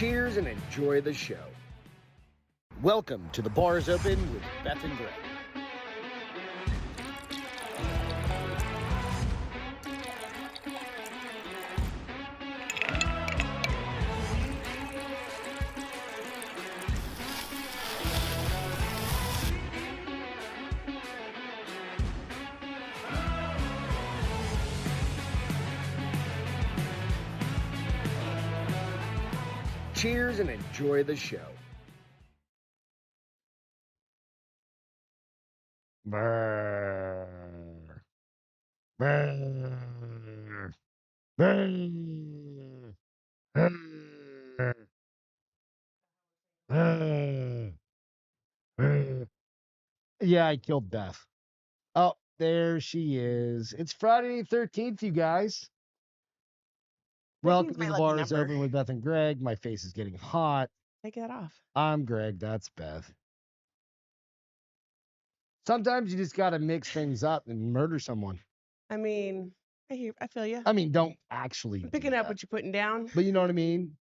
Cheers and enjoy the show. Welcome to The Bar's Open with Beth and Greg. Cheers and enjoy the show. Brr. Brr. Brr. Brr. Brr. Brr. Yeah, I killed Beth. Oh, there she is. It's Friday the 13th, you guys. Welcome to The Bar is Open with Beth and Greg. My face is getting hot. Take that off. I'm Greg. That's Beth. Sometimes you just got to mix things up and murder someone. I mean, I feel you. I mean, don't actually. I'm picking up what you're putting down. But you know what I mean?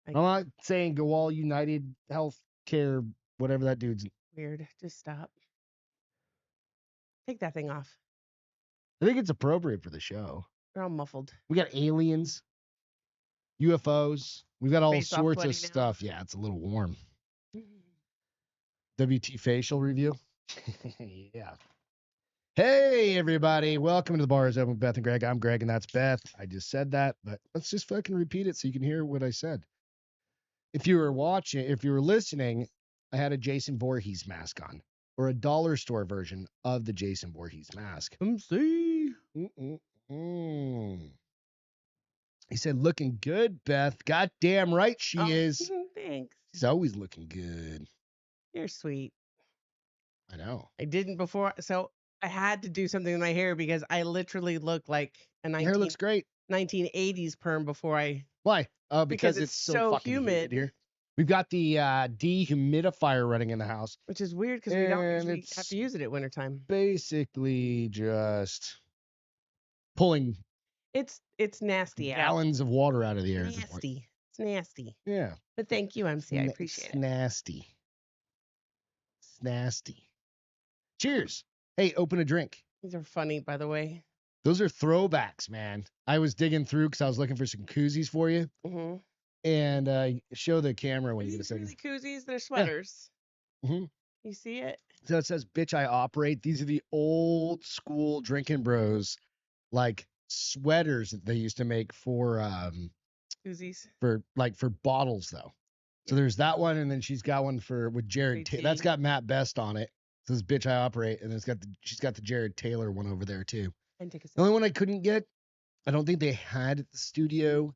I'm not saying go all United Health Care, whatever that dude's. Weird. Just stop. Take that thing off. I think it's appropriate for the show. They're all muffled. We got aliens, UFOs. We've got all Face off sorts of sweaty stuff. Yeah, it's a little warm. WT facial review. Yeah. Hey, everybody. Welcome to The Bar is Open with Beth and Greg. I'm Greg, and that's Beth. I just said that, but let's just fucking repeat it so you can hear what I said. If you were listening, I had a Jason Voorhees mask on, or a dollar store version of the Jason Voorhees mask. MC. He said, looking good, Beth. Goddamn right she is. Thanks. She's always looking good. You're sweet. I know. I didn't before, so I had to do something with my hair because I literally look like a Hair looks great. 1980s perm before I. Why? Because it's so fucking humid here. We've got the dehumidifier running in the house. Which is weird because we don't usually have to use it at wintertime. Basically just pulling it's nasty gallons of water out of the air. Nasty. It's nasty. Yeah. But thank you, MC. I appreciate it. Nasty. It's nasty. Cheers. Hey, open a drink. These are funny, by the way. Those are throwbacks, man. I was digging through because I was looking for some koozies for you. Mm-hmm. And show the camera when you get a second. These really koozies, they're sweaters. Yeah. Mm-hmm. You see it? So it says, bitch, I operate. These are the old school drinking bros, like sweaters that they used to make for koozies. For bottles though. So there's that one, and then she's got one with Jared. That's got Matt Best on it. It says, bitch, I operate, and she's got the Jared Taylor one over there too. And take a the only one I couldn't get, I don't think they had at the studio.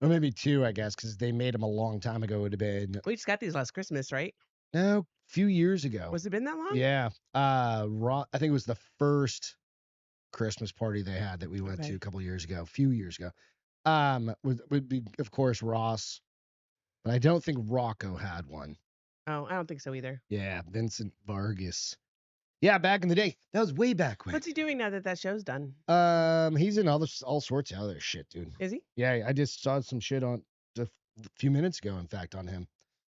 Or maybe two, I guess, because they made them a long time ago. It would have been. We just got these last Christmas, right? No, a few years ago. Was it been that long? Yeah. I think it was the first Christmas party they had that we went to a few years ago. Would be, of course, Ross. But I don't think Rocco had one. Oh, I don't think so either. Yeah, Vincent Vargas. Yeah, back in the day. That was way back when. What's he doing now that show's done? He's in all sorts of other shit, dude. Is he? Yeah, I just saw some shit on a few minutes ago, in fact, on him.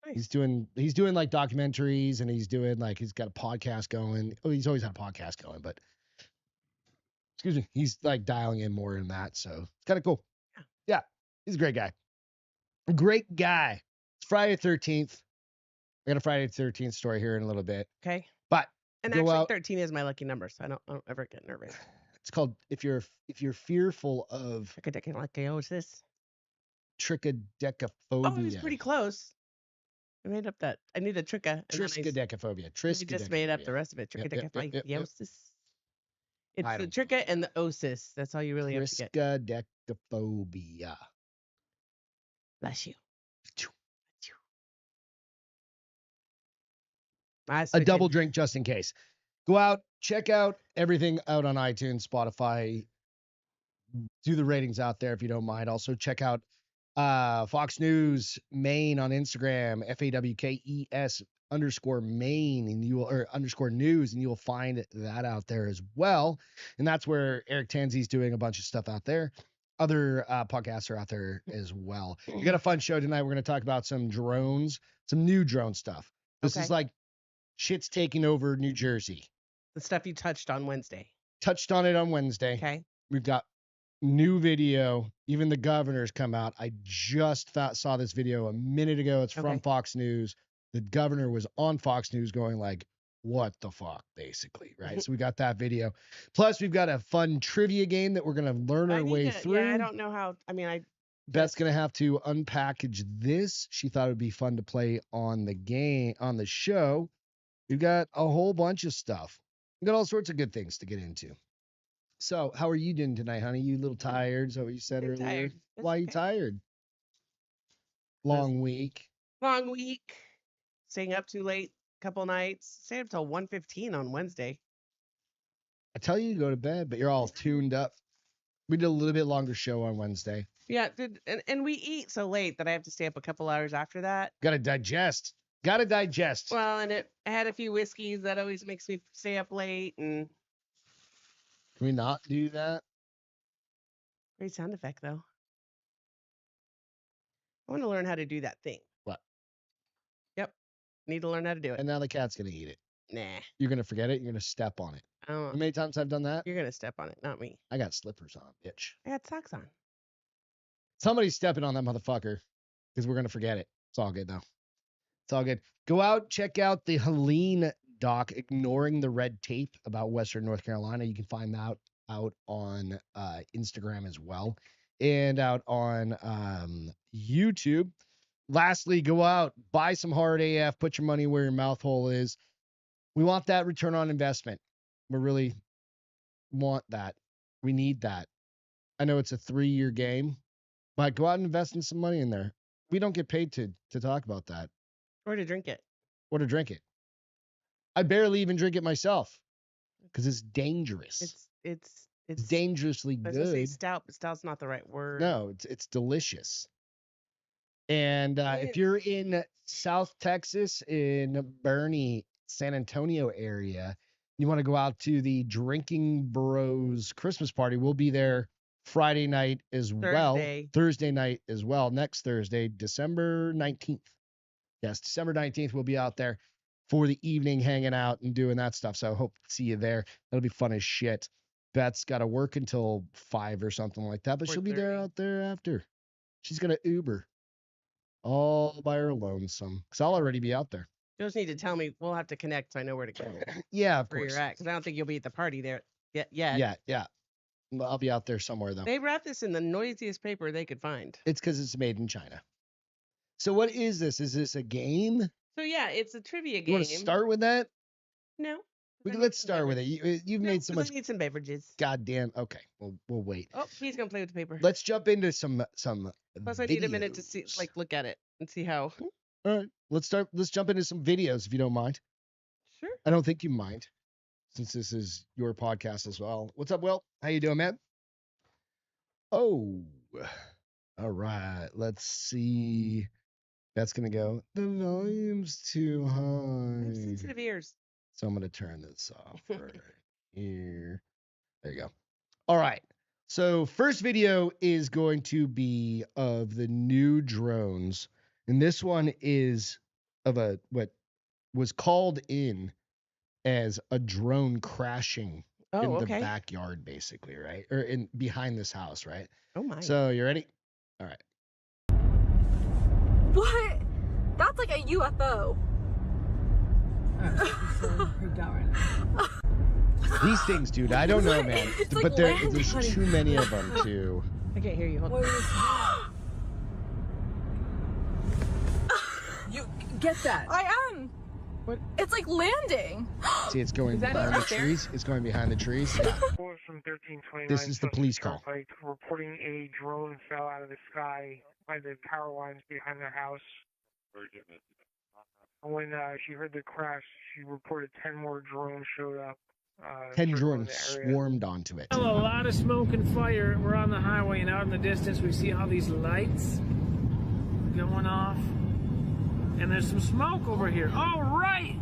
Nice. He's doing like documentaries, and he's doing like he's got a podcast going. Oh, he's always had a podcast going, but excuse me, he's like dialing in more in that, so it's kind of cool. Yeah, he's a great guy. A great guy. It's Friday the 13th. I got a Friday the 13th story here in a little bit. Okay. But actually 13 is my lucky number, so I don't ever get nervous. It's called if you're fearful of trichinosis. Trichodecaphobia. Oh, he was pretty close. I made up that. I knew the triskaidekaphobia. I just made up the rest of it. Trichodecaphobia. It's the tricha and the osis. That's all you really have to get. Triskaidekaphobia. Bless you. A double drink just in case. Go out, check out everything out on iTunes, Spotify. Do the ratings out there if you don't mind. Also check out Fox News Maine on Instagram, FAWKES_Maine, and you will _news, and you will find that out there as well. And that's where Eric Tanzi's doing a bunch of stuff out there. other podcasts are out there as well. We got a fun show tonight. We're going to talk about some drones, some new drone stuff. This is like shit's taking over New Jersey. The stuff you touched on Wednesday. Touched on it on Wednesday. Okay. We've got new video. Even the governor's come out. I just saw this video a minute ago. It's from Fox News. The governor was on Fox News going like, what the fuck, basically, right? So we got that video. Plus, we've got a fun trivia game that we're going to learn our way through. Yeah, I don't know how. I mean, Beth's going to have to unpackage this. She thought it would be fun to play on the show. We've got a whole bunch of stuff. We've got all sorts of good things to get into. So, how are you doing tonight, honey? You a little tired? Is that what you said earlier? Tired. Why are you tired? Long week. Long week. Staying up too late. Couple nights. Stayed up till 1:15 on Wednesday. I tell you to go to bed, but you're all tuned up. We did a little bit longer show on Wednesday. Yeah, and we eat so late that I have to stay up a couple hours after that. Gotta digest. Well, and I had a few whiskeys that always makes me stay up late. And can we not do that? Great sound effect, though. I want to learn how to do that thing. What? Yep. Need to learn how to do it. And now the cat's going to eat it. Nah. You're going to forget it. You're going to step on it. How many times I've done that? You're going to step on it, not me. I got slippers on, bitch. I got socks on. Somebody's stepping on that motherfucker because we're going to forget it. It's all good, though. It's all good. Go out, check out the Helene doc, Ignoring the Red Tape, about Western North Carolina. You can find that out on Instagram as well and out on YouTube. Lastly, go out, buy some hard AF, put your money where your mouth hole is. We want that return on investment. We really want that. We need that. I know it's a 3-year game, but go out and invest in some money in there. We don't get paid to talk about that. Or to drink it. I barely even drink it myself because it's dangerous. It's dangerously good. I was gonna say stout, but stout's not the right word. No, it's delicious. And if you're in South Texas, in Bernie, San Antonio area, you want to go out to the Drinking Bros Christmas party, we'll be there Friday night as well. Thursday night as well. Next Thursday, December 19th. Yes, December 19th, we'll be out there for the evening hanging out and doing that stuff. So I hope to see you there. That'll be fun as shit. Beth's got to work until 5 or something like that, but she'll be there out there after. She's going to Uber all by her lonesome because I'll already be out there. You just need to tell me. We'll have to connect so I know where to go. Yeah, of course. Where you're at, because I don't think you'll be at the party there yet. Yeah. I'll be out there somewhere, though. They wrapped this in the noisiest paper they could find. It's because it's made in China. So what is this? Is this a game? So yeah, it's a trivia game. You want to start with that? No. Let's start with it. You've made so much. I need some beverages. Goddamn. Okay, we'll wait. Oh, he's gonna play with the paper. Let's jump into some. Plus, I need a minute to see, look at it and see how. All right, let's jump into some videos if you don't mind. Sure. I don't think you mind, since this is your podcast as well. What's up, Will? How you doing, man? Oh, all right. Let's see. That's gonna go. The volume's too high. I have sensitive ears. So I'm gonna turn this off right here. There you go. All right. So first video is going to be of the new drones. And this one is of what was called in as a drone crashing in the backyard, basically, right? Or behind this house, right? Oh my. So you ready? All right. What? That's like a UFO. These things, dude, I don't know, man. But like there's too many of them, too. I can't hear you. Hold on. You get that? I am. What? It's like landing. See, it's going behind the trees. It's going behind the trees. Yeah. From 1329, this is the police call. Reporting a drone fell out of the sky by the power lines behind their house. When she heard the crash, she reported 10 more drones showed up. 10 drones swarmed onto it. A lot of smoke and fire. We're on the highway, and out in the distance, we see all these lights going off. And there's some smoke over here. Oh, right!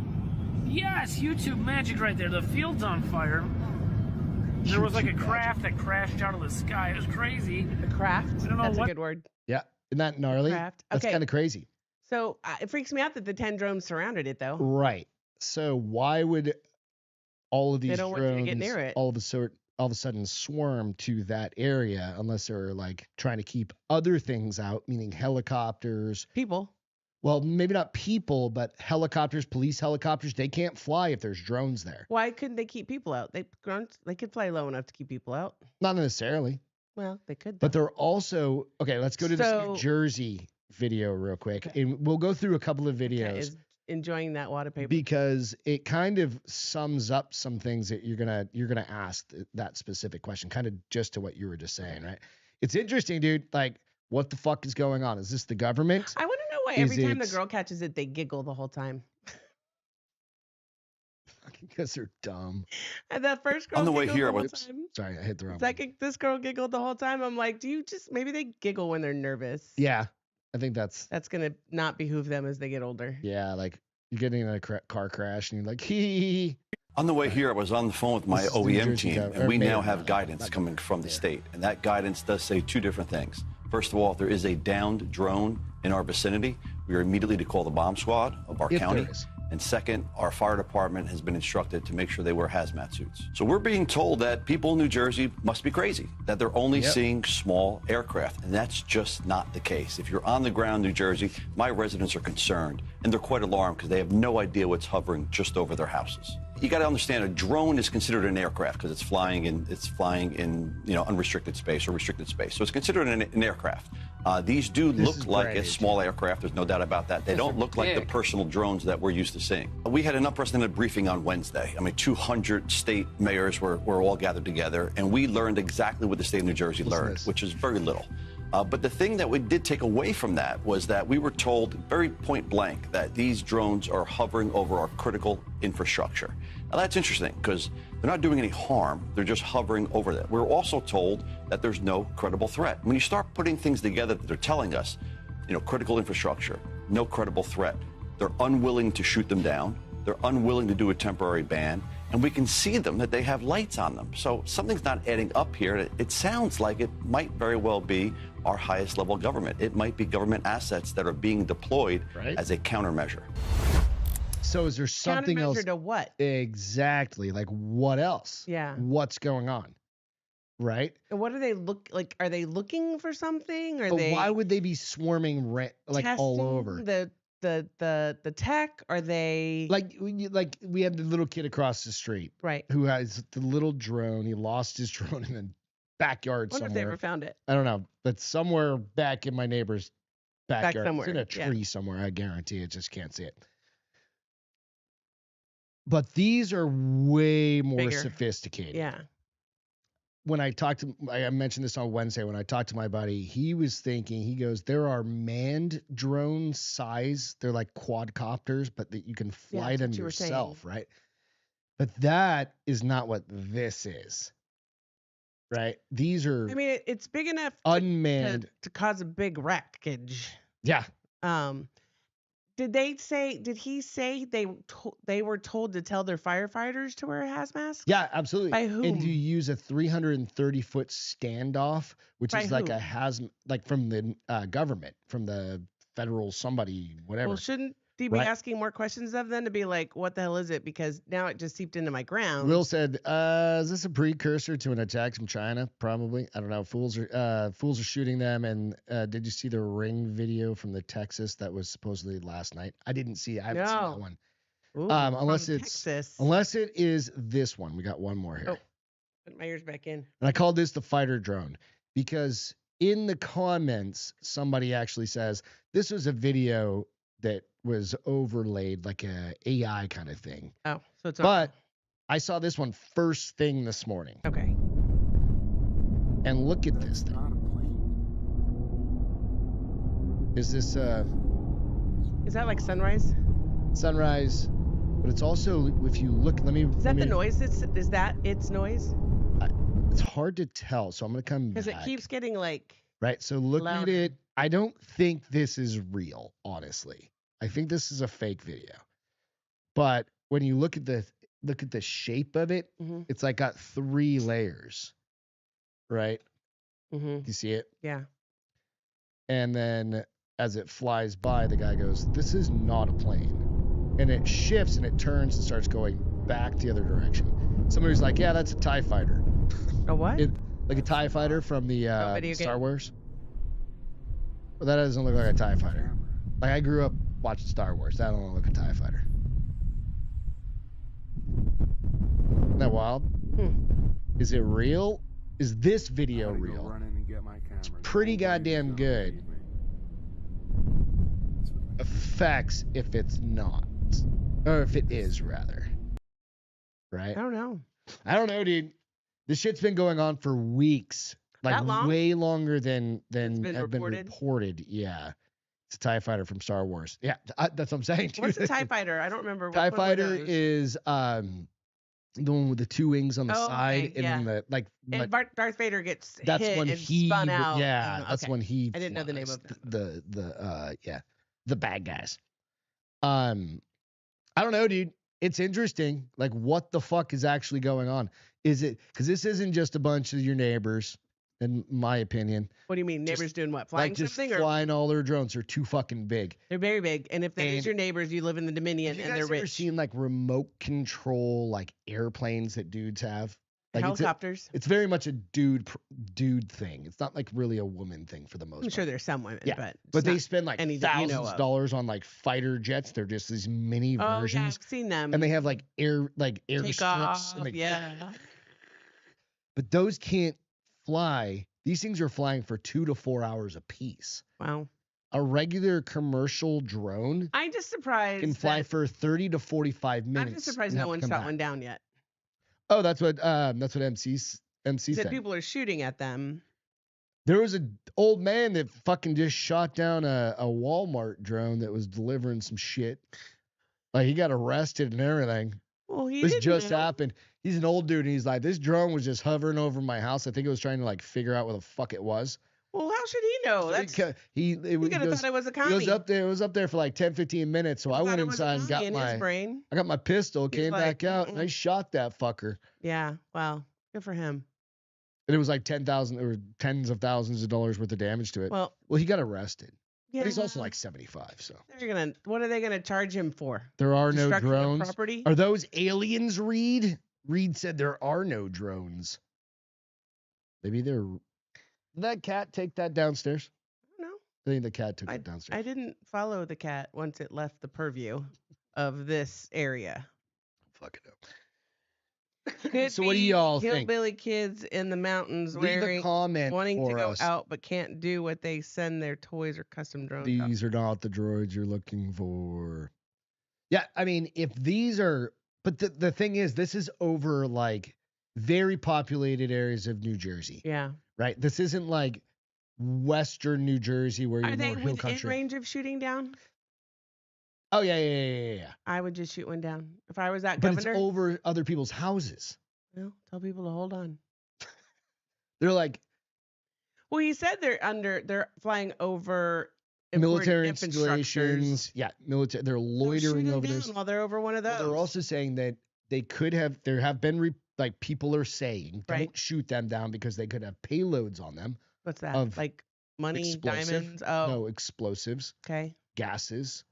Yes, YouTube magic right there. The field's on fire. There was like a craft that crashed out of the sky. It was crazy. The craft. I don't know That's what. a good word. Yeah. Isn't that gnarly? Craft. That's Okay. kind of crazy. So it freaks me out that the 10 drones surrounded it, though. Right. So why would all of these don't want you to drones get near it. all of a sudden swarm to that area unless they're like trying to keep other things out, meaning helicopters? People. Well, maybe not people, but helicopters, police helicopters. They can't fly if there's drones there. Why couldn't they keep people out? They could fly low enough to keep people out. Not necessarily. Well, they could. But though. they're also okay. Let's go to this New Jersey video real quick, and we'll go through a couple of videos. Okay, is enjoying that water paper because it kind of sums up some things that you're gonna ask that specific question, kind of just to what you were just saying, right? It's interesting, dude. Like, what the fuck is going on? Is this the government? I want to know why every time the girl catches it, they giggle the whole time. Because they're dumb. And that first girl on the way giggled here, the whole what's time. Sorry, I hit the wrong button. This girl giggled the whole time. I'm like, maybe they giggle when they're nervous. Yeah, I think that's gonna not behoove them as they get older. Yeah, like you're getting in a car crash and you're like, hee. On the way here, I was on the phone with my This is the New OEM Jersey team, gov- and or we mayor, now not- have guidance not coming governor, from the mayor. state. And that guidance does say two different things. First of all, if there is a downed drone in our vicinity, we are immediately to call the bomb squad of our If county. there is. And second, our fire department has been instructed to make sure they wear hazmat suits. So we're being told that people in New Jersey must be crazy, that they're only seeing small aircraft. And that's just not the case. If you're on the ground in New Jersey, my residents are concerned, and they're quite alarmed because they have no idea what's hovering just over their houses. You got to understand, a drone is considered an aircraft because it's flying in unrestricted space or restricted space. So it's considered an aircraft. These do look like a small aircraft. There's no doubt about that. They don't look like the personal drones that we're used to seeing. We had an unprecedented briefing on Wednesday. I mean, 200 state mayors were all gathered together, and we learned exactly what the state of New Jersey learned, which is very little. But the thing that we did take away from that was that we were told very point blank that these drones are hovering over our critical infrastructure. Now that's interesting because they're not doing any harm. They're just hovering over that. We're also told that there's no credible threat. When you start putting things together that they're telling us, critical infrastructure, no credible threat. They're unwilling to shoot them down. They're unwilling to do a temporary ban. And we can see them that they have lights on them. So something's not adding up here. It sounds like it might very well be our highest level government. It might be government assets that are being deployed as a countermeasure. So is there something else? Countermeasure to what? Exactly. Like what else? Yeah. What's going on? Right? And what do they look like? Are they looking for something? Or But why would they be swarming all over? The tech? Are they Like we had the little kid across the street, right? Who has the little drone. He lost his drone in the backyard I wonder somewhere. if they ever found it. I don't know, but somewhere back in my neighbor's backyard, somewhere, it's in a tree somewhere. I guarantee it. Just can't see it. But these are way more Bigger. sophisticated. Yeah. When I mentioned this on Wednesday, when I talked to my buddy, he was thinking, he goes, there are manned drone size. They're like quadcopters, but that you can fly them yourself, right? But that is not what this is, right? These are, I mean, it's big enough unmanned to cause a big wreckage. Yeah. Did he say they were told to tell their firefighters to wear a hazmat mask? Yeah, absolutely. By whom? And to use a 330-foot standoff, which is like a hazmat, like from the government, from the federal somebody, whatever. Well, shouldn't they be asking more questions of them to be like, what the hell is it? Because now it just seeped into my ground. Will said, is this a precursor to an attack from China? Probably. I don't know. Fools are shooting them. And did you see the Ring video from the Texas that was supposedly last night? I didn't see it. I haven't seen that one. Ooh, unless it is this one. We got one more here. Oh, put my ears back in. And I called this the fighter drone because in the comments, somebody actually says this was a video that was overlaid like a AI kind of thing. Oh, so it's not. But I saw this one first thing this morning. Okay. And look at this thing. Is this is that like sunrise? Sunrise, but it's also, if you look, Is that the noise? Is that its noise? It's hard to tell, so I'm gonna come back. Because it keeps getting like right. So look louder. at it. I don't think this is real, honestly. I think this is a fake video. But when you look at look at the shape of it. It's like got 3 layers, right? You see it? Yeah. And then as it flies by, the guy goes, "This is not a plane." And it shifts and it turns and starts going back the other direction. Somebody's like, "Yeah, that's a TIE fighter." A what? Like a TIE fighter from the video Star game. Wars. Well, that doesn't look like a TIE fighter. Like, I grew up watching Star Wars. That don't look like a TIE fighter. Isn't that wild? Is it real? Is this video real? It's pretty goddamn good. Effects if it's not. Or if it is, rather. Right? I don't know. I don't know, dude. This shit's been going on for weeks. Like, That long? way longer than It's been have been reported? reported. Yeah. It's a TIE fighter from Star Wars. Yeah, that's what I'm saying. Dude. What's a TIE fighter? I don't remember. TIE What one were fighter those? is the one with the 2 wings on the Oh, side, okay, and yeah. then the like. And Darth Vader gets That's hit when and he, spun out. yeah, and- that's okay. when he. I didn't know the name flies. of them. The bad guys. I don't know, dude. It's interesting. Like, what the fuck is actually going on? Is it because this isn't just a bunch of your neighbors, in my opinion. What do you mean? Just- Neighbors doing what? Flying Like, just something? Or flying all their drones. They're too fucking big. they're very big. And if that is And- your neighbors, you live in the Dominion Have you and guys they're ever rich. seen like remote control like airplanes that dudes have? Like Helicopters. it's very much a dude thing. It's not like really a woman thing for the most I'm part. sure there's some women, Yeah, but But it's they not spend like any that you know thousands of of. dollars on like fighter jets. They're just these mini Oh yeah, versions, I've seen them. and they have like air take strips. off. And they, Yeah. But those can't fly. These things are flying for 2 to 4 hours a piece. Wow. A regular commercial drone I'm just surprised. can fly that- for 30 to 45 minutes. I'm just surprised and no have to one come shot back. one down yet. Oh, that's what MC Said said. people are shooting at them. There was an old man that fucking just shot down a Walmart drone that was delivering some shit. Like, he got arrested and everything. Well, he This didn't just know. happened. He's an old dude, and he's like, this drone was just hovering over my house. I think it was trying to like figure out what the fuck it was. Well, how should he know? That's he he could have goes, thought it was a he commie. goes up there. It was up there for like 10, 15 minutes. So I Thought went it was a inside and commie got in his brain. I got my pistol, He's came like, back out, and I shot that fucker. Yeah. Wow. Good for him. And it was like 10,000 or tens of thousands of dollars worth of damage to it. Well, He got arrested. yeah. But he's also like 75. So What are they gonna charge him for? there are no Destruction of drones. property? Are those aliens, Reed? Reed said there are no drones. Maybe they're. Did that cat take that downstairs? No. I think the cat took it downstairs. I didn't follow the cat once it left the purview of this area. Fuck it up. Could So what do be y'all think? hillbilly kids in the mountains Leave a wearing, comment wanting to for go us. out but can't do what they send their toys or custom drones out. These are not the droids you're looking for. Yeah, I mean, if these are, but the thing is, this is over like very populated areas of New Jersey, Yeah. right? This isn't like Western New Jersey where Are you're they more hill within country. range of shooting down? Oh yeah. I would just shoot one down. If I was that But governor, it's over other people's houses. well, tell people to hold on. They're like Well, he said they're flying over military important installations. Yeah, military. They're loitering over there this. while they're over one of those. They're also saying that they could have. There have been like people are saying, Right. don't shoot them down because they could have payloads on them. What's that? of Like money, explosive- diamonds? Oh, No explosives, okay. gases.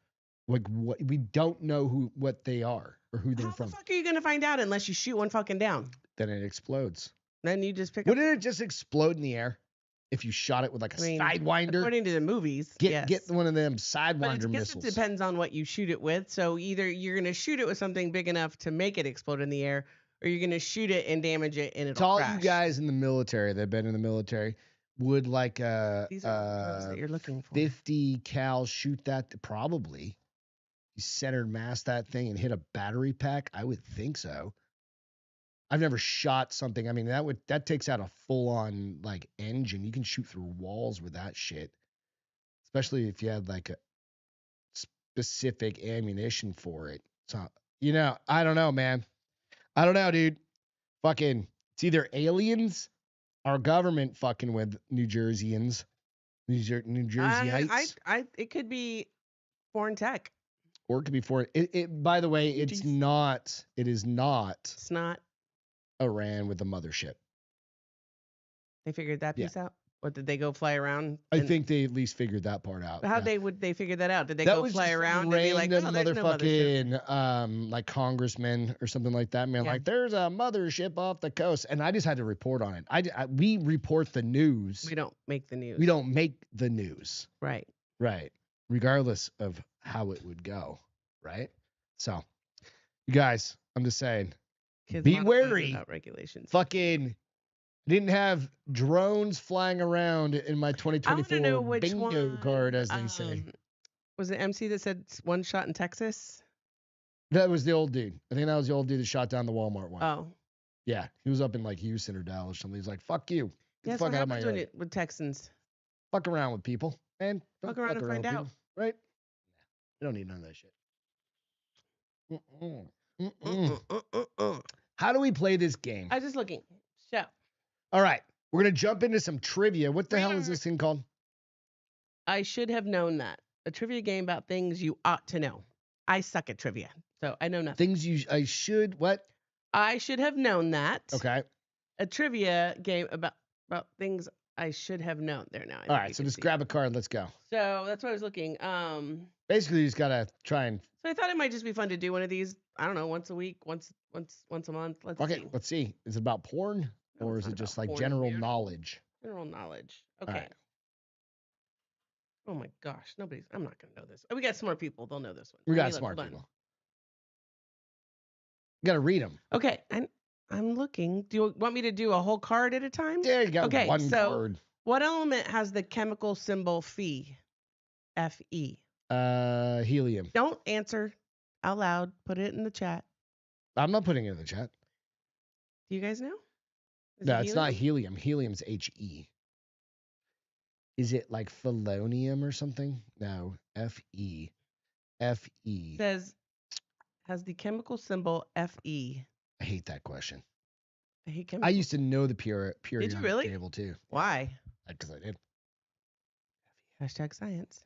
Like what we don't know what they are or who they're How from. the fuck are you gonna find out unless you shoot one fucking down? Then it explodes. Then you just pick up. Wouldn't it just explode in the air if you shot it with like a I mean, sidewinder? According to the movies, Get yes. one of them But sidewinder I guess missiles. it depends on what you shoot it with. So either you're gonna shoot it with something big enough to make it explode in the air, or you're gonna shoot it and damage it and To it'll all crash. you guys in the military that've been in the military, would like These are the ones that you're looking for. 50 cal shoot that? Probably. You centered mass that thing and hit a battery pack? I would think so. I've never shot something. I mean, that takes out a full on like engine. You can shoot through walls with that shit. Especially if you had like a specific ammunition for it. So, I don't know, man. I don't know, dude. Fucking, it's either aliens, our government fucking with New Jerseyans, New Jerseyites. It could be foreign tech. Or it could be foreign. By the way, it is not It's not. Iran with the mothership. They figured that Yeah. piece out? Or did they go fly around? I think they at least figured that part out. How yeah. would they figure that out? Did they That go was fly just around and be like, random oh, there's no mothership? motherfucking like congressman or something like that. Man, Yeah. like there's a mothership off the coast, and I just had to report on it. We report the news. We don't make the news. We don't make the news. Right. Right. Regardless of how it would go. Right. So, you guys, I'm just saying, Kids be want to wary. about regulations. Fucking didn't have drones flying around in my I want to 2024 know which bingo one. card, as they say. Was it MC that said one shot in Texas? That was the old dude. I think that was the old dude that shot down the Walmart one. Oh. Yeah, he was up in like Houston or Dallas or something. He's like, "Fuck you, get Yes, the what fuck out of my happens when yard. with Texans? Fuck around with people, man. Don't Fuck around and find with out. people, right? You don't need none of that shit." How do we play this game? I was just looking. So, All right, we're gonna jump into some trivia. What the hell is this thing called? I should have known that. A trivia game about things you ought to know. I suck at trivia, so I know nothing. Things I should what? I should have known that. Okay. A trivia game about things I should have known. There now. All right, so just grab a card. Let's go. So that's what I was looking. Basically, you just gotta try and. So I thought it might just be fun to do one of these. I don't know, once a week, once a month. Let's Okay, see. let's see. Is it about porn No, or it's is not it just about like porn, general weirdo. knowledge? General knowledge. All Okay. right. Oh my gosh, I'm not gonna know this. Oh, we got smart people. They'll know this one. We Let got me look, smart hold on. people. You gotta read them. Okay, I'm looking. Do you want me to do a whole card at a time? There you go. Okay, One so card. what element has the chemical symbol Fe? Fe. Helium. Don't answer out loud. Put it in the chat. I'm not putting it in the chat. Do you guys know? Is No, it it's not helium? helium. Helium's He. Is it like felonium or something? No. Fe. Fe. It says has the chemical symbol Fe. I hate that question. I hate I chemicals. used to know the periodic really? table too. Why? Because I did. Hashtag science.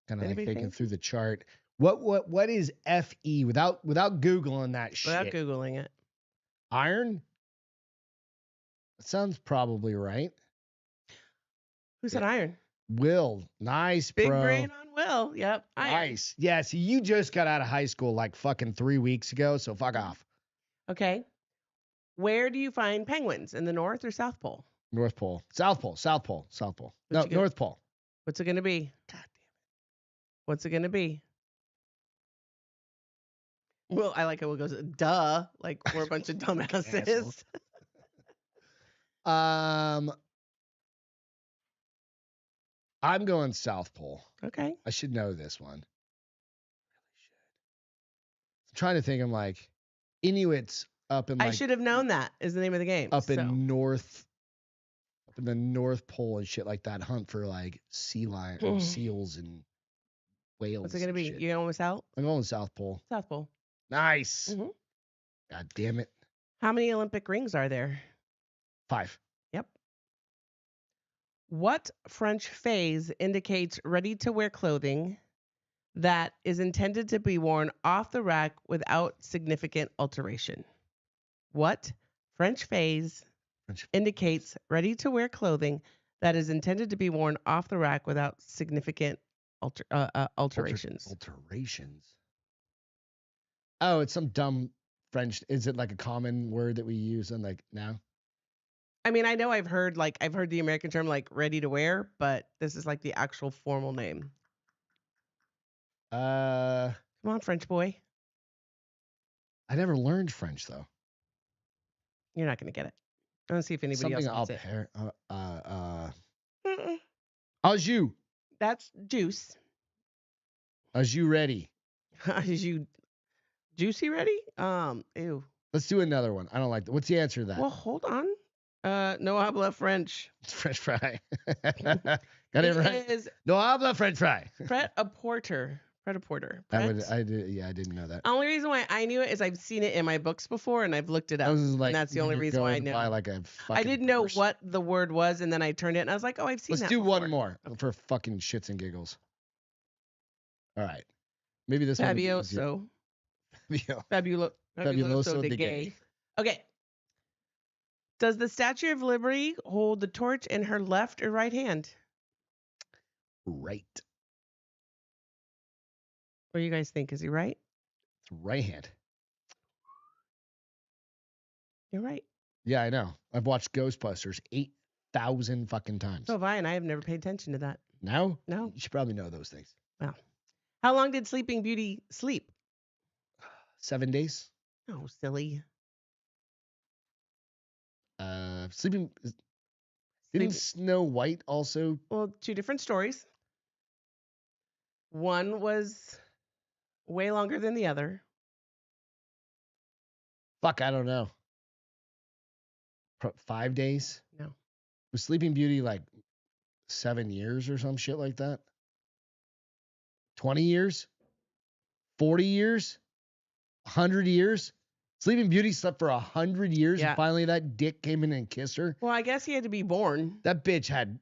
Kind of like Anybody thinking think? through the chart. What is Fe without googling that shit? Without googling it. Iron? That sounds probably right. Who said iron? Will. Nice, Big bro. brain on Will. Yep. Iron. Nice. Yeah, see, you just got out of high school like fucking 3 weeks ago, so fuck off. Okay. Where do you find penguins? In the North or South Pole? North Pole. South Pole. South Pole. South Pole. No, What'd you get? North Pole. What's it going to be? God damn it. What's it going to be? Well, I like how it goes, duh, like we're a bunch of dumbasses. Assholes. I'm going South Pole. Okay. I should know this one. I'm trying to think. I'm like Inuits up in like I should have known that is the name of the game. up in so. the North Pole and shit like that. Hunt for like sea lion or seals and whales. What's it going to be? and shit. You going with South? I'm going South Pole. South Pole. Nice. Mhm. God damn it. How many Olympic rings are there? 5. Yep. What French phrase indicates ready-to-wear clothing that is intended to be worn off the rack without significant alteration? What French phrase indicates ready-to-wear clothing that is intended to be worn off the rack without significant alterations? Alterations. Oh, it's some dumb French. Is it like a common word that we use on like now? I mean, I know I've heard the American term like ready to wear, but this is like the actual formal name. Come on, French boy. I never learned French though. You're not gonna get it. I don't see if anybody Something else gets it. How's you? That's juice. How's you ready? Is you juicy ready? Ew. Let's do another one. I don't like that. What's the answer to that? Well, hold on. No habla French. It's French fry. Got it right. Is No habla French fry. pret-a-porter. I didn't know that. Only reason why I knew it is I've seen it in my books before and I've looked it up. and that's the only reason why I know. Like I didn't know what the word was, and then I turned it and I was like, oh, I've seen that. Let's do before. one more for fucking shits and giggles. All right. Maybe this one would be easier. Fabuloso. Fabuloso de de gay. gay. Okay. Does the Statue of Liberty hold the torch in her left or right hand? Right. What do you guys think? Is he right? It's right hand. You're right. Yeah, I know. I've watched Ghostbusters 8,000 fucking times. So have I, and I have never paid attention to that. Now? No. You should probably know those things. Wow. How long did Sleeping Beauty sleep? 7 days. Oh, silly. Sleeping. Didn't Snow White also? Well, two different stories. One was way longer than the other. Fuck, I don't know. 5 days? No. Was Sleeping Beauty like 7 years or some shit like that? 20 years? 40 years? 100 years? Sleeping Beauty slept for 100 years Yeah. and finally that dick came in and kissed her? Well, I guess he had to be born. That bitch had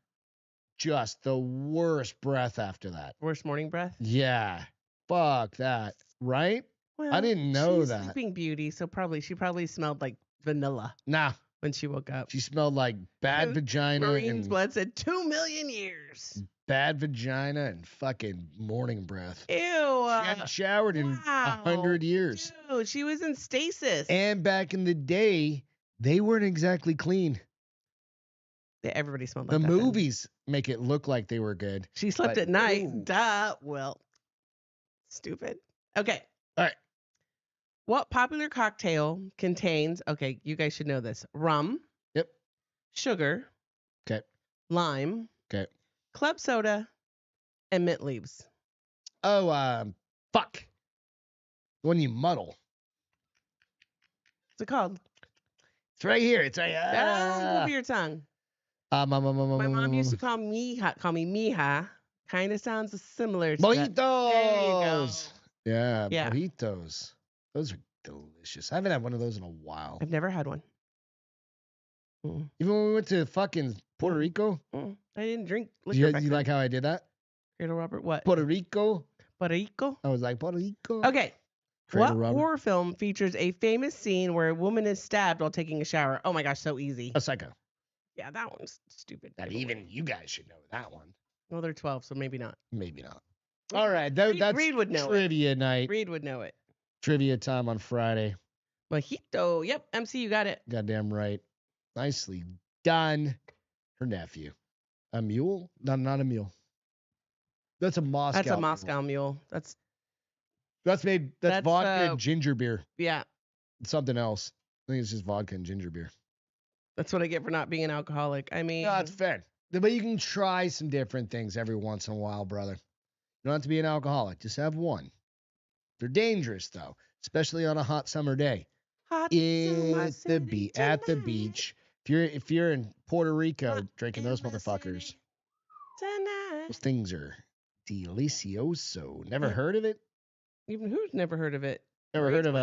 just the worst breath after that. Worst morning breath. Yeah. Fuck that. Right? Well, I didn't know she's that. Sleeping Beauty, so she probably smelled like vanilla Nah. when she woke up. She smelled like bad Dude, vagina Marine's and blood said 2 million years. bad vagina and fucking morning breath. Ew. She hadn't showered in 100 years. Dude, she was in stasis. And back in the day, they weren't exactly clean. Yeah, everybody smelled The like that then. movies make it look like they were good. She slept but at night. ooh. Duh. Well, stupid. Okay. All right. What popular cocktail contains, okay, you guys should know this, rum, Yep. sugar, Okay. lime, Okay. club soda, and mint leaves? Oh, fuck. The one you muddle. What's it called? It's right here. It's right Over your tongue. My mom used to call me mija. Kind of sounds similar to Mojitos. that. There you go. Yeah, Yeah. mojitos. Those are delicious. I haven't had one of those in a while. I've never had one. Mm. Even when we went to fucking Puerto Rico. I didn't drink You, liquor back you then. like how I did that? Cradle Robert, what? Puerto Rico. Puerto Rico? I was like, Puerto Rico. Okay. Cradle What Robert. horror film features a famous scene where a woman is stabbed while taking a shower? Oh my gosh, so easy. A Psycho. Yeah, that one's stupid. That even you guys should know that one. Well, they're 12, so maybe not. Maybe not. All right. That's Reed would know trivia night. Reed would know it. Trivia time on Friday. Mojito. Yep, MC, you got it. Goddamn right. Nicely done. Her nephew. A mule? No, not a mule. That's a Moscow. That's a Moscow mule. That's That's vodka uh, and ginger beer. yeah. Something else. I think it's just vodka and ginger beer. That's what I get for not being an alcoholic. I mean, No, it's fair. But you can try some different things every once in a while, brother. You don't have to be an alcoholic. Just have one. They're dangerous though, especially on a hot summer day. hot At summer the city at the tonight. beach. If you're in Puerto Rico Hot drinking those summer motherfuckers, city tonight. those things are delicioso. Never Yeah. heard of it? Even who's never heard of it? Never heard of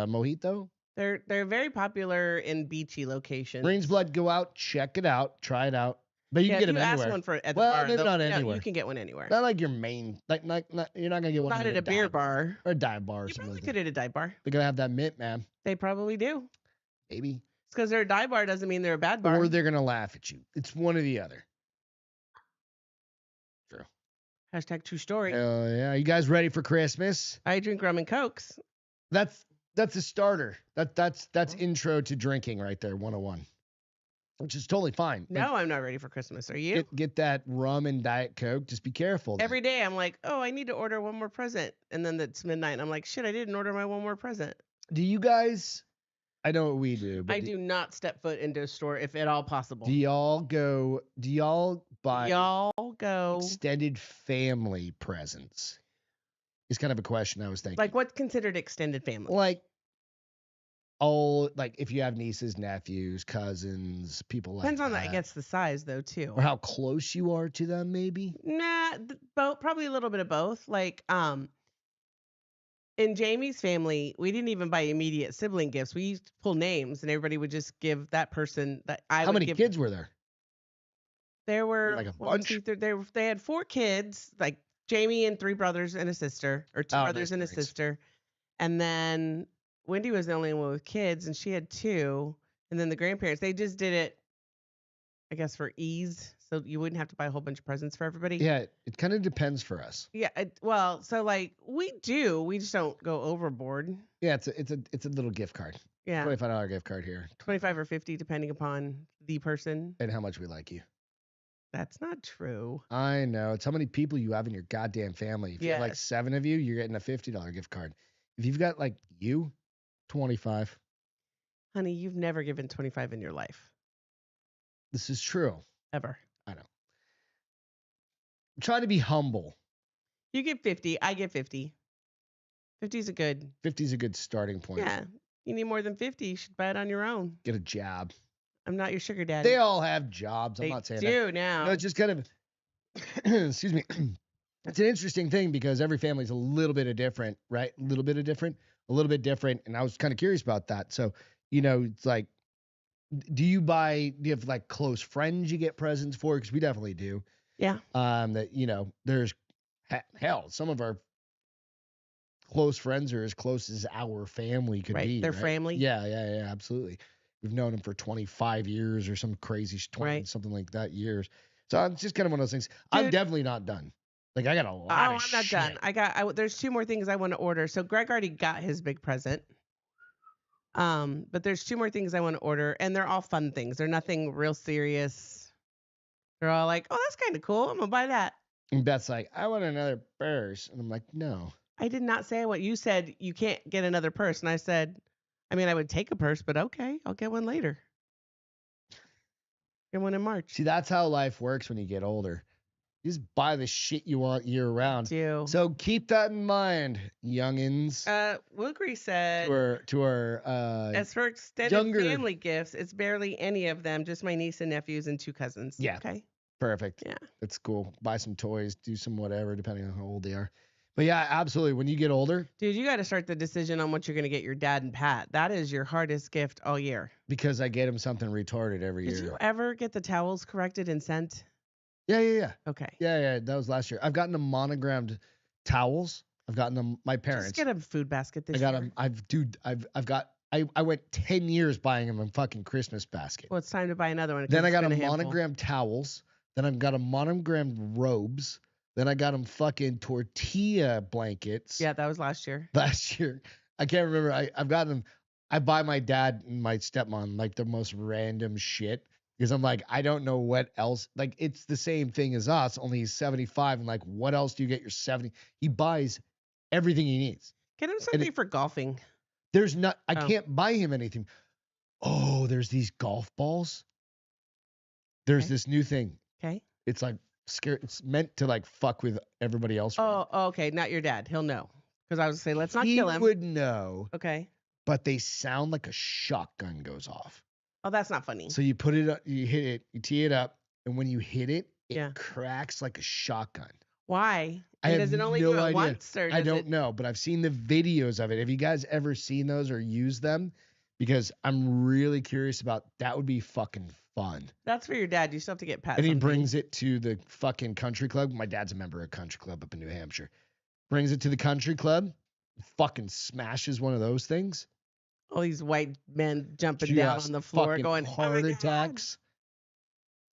Marines a mojito? They're very popular in beachy locations. Marines Blood, go out, check it out, try it out. But you yeah, can get if them you ask anywhere. one for at the Well, bar. maybe they'll- not no, anywhere. You can get one anywhere. Not like your main, like you're not gonna get one Not at a beer bar. or a dive bar or You something probably like could that. at a dive bar. They're gonna have that mint, man. They probably do. Maybe. It's because they're a dive bar doesn't mean they're a bad bar. Or they're gonna laugh at you. It's one or the other. True. Hashtag true story. Hell yeah. You guys ready for Christmas? I drink rum and cokes. That's a starter. That's intro to drinking right there, 101. Which is totally fine. Like, No, I'm not ready for Christmas. Are you? get that rum and Diet Coke. Just be careful. Every day I'm like, oh, I need to order one more present. And then it's midnight and I'm like, shit, I didn't order my one more present. Do you guys? I know what we do. But I do not step foot into a store if at all possible. Do y'all go? Do y'all buy Y'all go. extended family presents? Is kind of a question I was thinking. Like what's considered extended family? Like if you have nieces, nephews, cousins, people like Depends that. on that. I guess the size though too. Or how close you are to them, maybe. Nah, both. Probably a little bit of both. Like in Jamie's family, we didn't even buy immediate sibling gifts. We used to pull names, and everybody would just give that person that I. How would many give, kids were there? There were Like a one, bunch? two, three, they had 4 kids, like Jamie and 3 brothers and a sister, or 2 brothers and a sister. And then Wendy was the only one with kids, and she had 2. And then the grandparents, they just did it, I guess, for ease, so you wouldn't have to buy a whole bunch of presents for everybody. Yeah, it kind of depends for us. Yeah, well, so like we just don't go overboard. Yeah, it's a little gift card. Yeah, $25 gift card here. 25 or 50, depending upon the person. And how much we like you. That's not true. I know. It's how many people you have in your goddamn family. If you have like 7 of you, you're getting a $50 gift card. If you've got like you, 25. Honey, you've never given 25 in your life. This is true. Ever. I know. I'm trying to be humble. You get 50. I get 50. 50 is a good starting point. Yeah. You need more than 50. You should buy it on your own. Get a job. I'm not your sugar daddy. They all have jobs. I'm not saying that. They do now. No, it's just kind of, excuse me. It's an interesting thing because every family's a little bit different, right? A little bit different. And I was kind of curious about that. So, it's like, do you have like close friends you get presents for? Because we definitely do. Yeah. That, there's, hell, some of our close friends are as close as our family could be. They're right? family. Yeah, absolutely. We've known them for 25 years or some crazy 20, something like that years. So it's just kind of one of those things. Dude, I'm definitely not done. Like I got a lot of shit. I'm not done. There's 2 more things I want to order. So Greg already got his big present. But there's 2 more things I want to order, and they're all fun things. They're nothing real serious. They're all like, oh, that's kind of cool. I'm gonna buy that. And Beth's like, I want another purse. And I'm like, no. I did not say what you said. You can't get another purse. And I said, I would take a purse, but okay, I'll get one later. Get one in March. See, that's how life works when you get older. You just buy the shit you want year round. So keep that in mind, youngins. Wilgry said to our as for extended family gifts, it's barely any of them, just my niece and nephews and 2 cousins. Yeah. Okay. Perfect. Yeah. That's cool. Buy some toys, do some whatever, depending on how old they are. But yeah, absolutely. When you get older. Dude, you got to start the decision on what you're going to get your dad and Pat. That is your hardest gift all year. Because I get him something retarded every year. Did you ever get the towels corrected and sent? Yeah. Okay. Yeah. That was last year. I've gotten them monogrammed towels. I've gotten them. My parents. Just get a food basket this year. I got them. I went 10 years buying them a fucking Christmas basket. Well, it's time to buy another one. Then I got them monogrammed towels. Then I've got them monogrammed robes. Then I got them fucking tortilla blankets. Yeah, that was last year. I can't remember. I've gotten them. I buy my dad and my stepmom like the most random shit because I'm like, I don't know what else. Like, it's the same thing as us, only he's 75. And like, what else do you get your 70? He buys everything he needs. Get him something for golfing. I can't buy him anything. Oh, there's these golf balls. There's this new thing. Okay. It's like, scared. It's meant to like fuck with everybody else. Oh, okay. Not your dad. He'll know. Because I was going to say, let's not kill him. He would know. Okay. But they sound like a shotgun goes off. Oh, that's not funny. So you put it up, you hit it, you tee it up, and when you hit it, it cracks like a shotgun. Why? Does it only do it once? Or I don't know, but I've seen the videos of it. Have you guys ever seen those or used them? Because I'm really curious about that. Would be fucking fun. That's for your dad. You still have to get Pat. And he brings it to the fucking country club. My dad's a member of a country club up in New Hampshire. Brings it to the country club. Fucking smashes one of those things. All these white men jumping down on the floor, going heart attacks.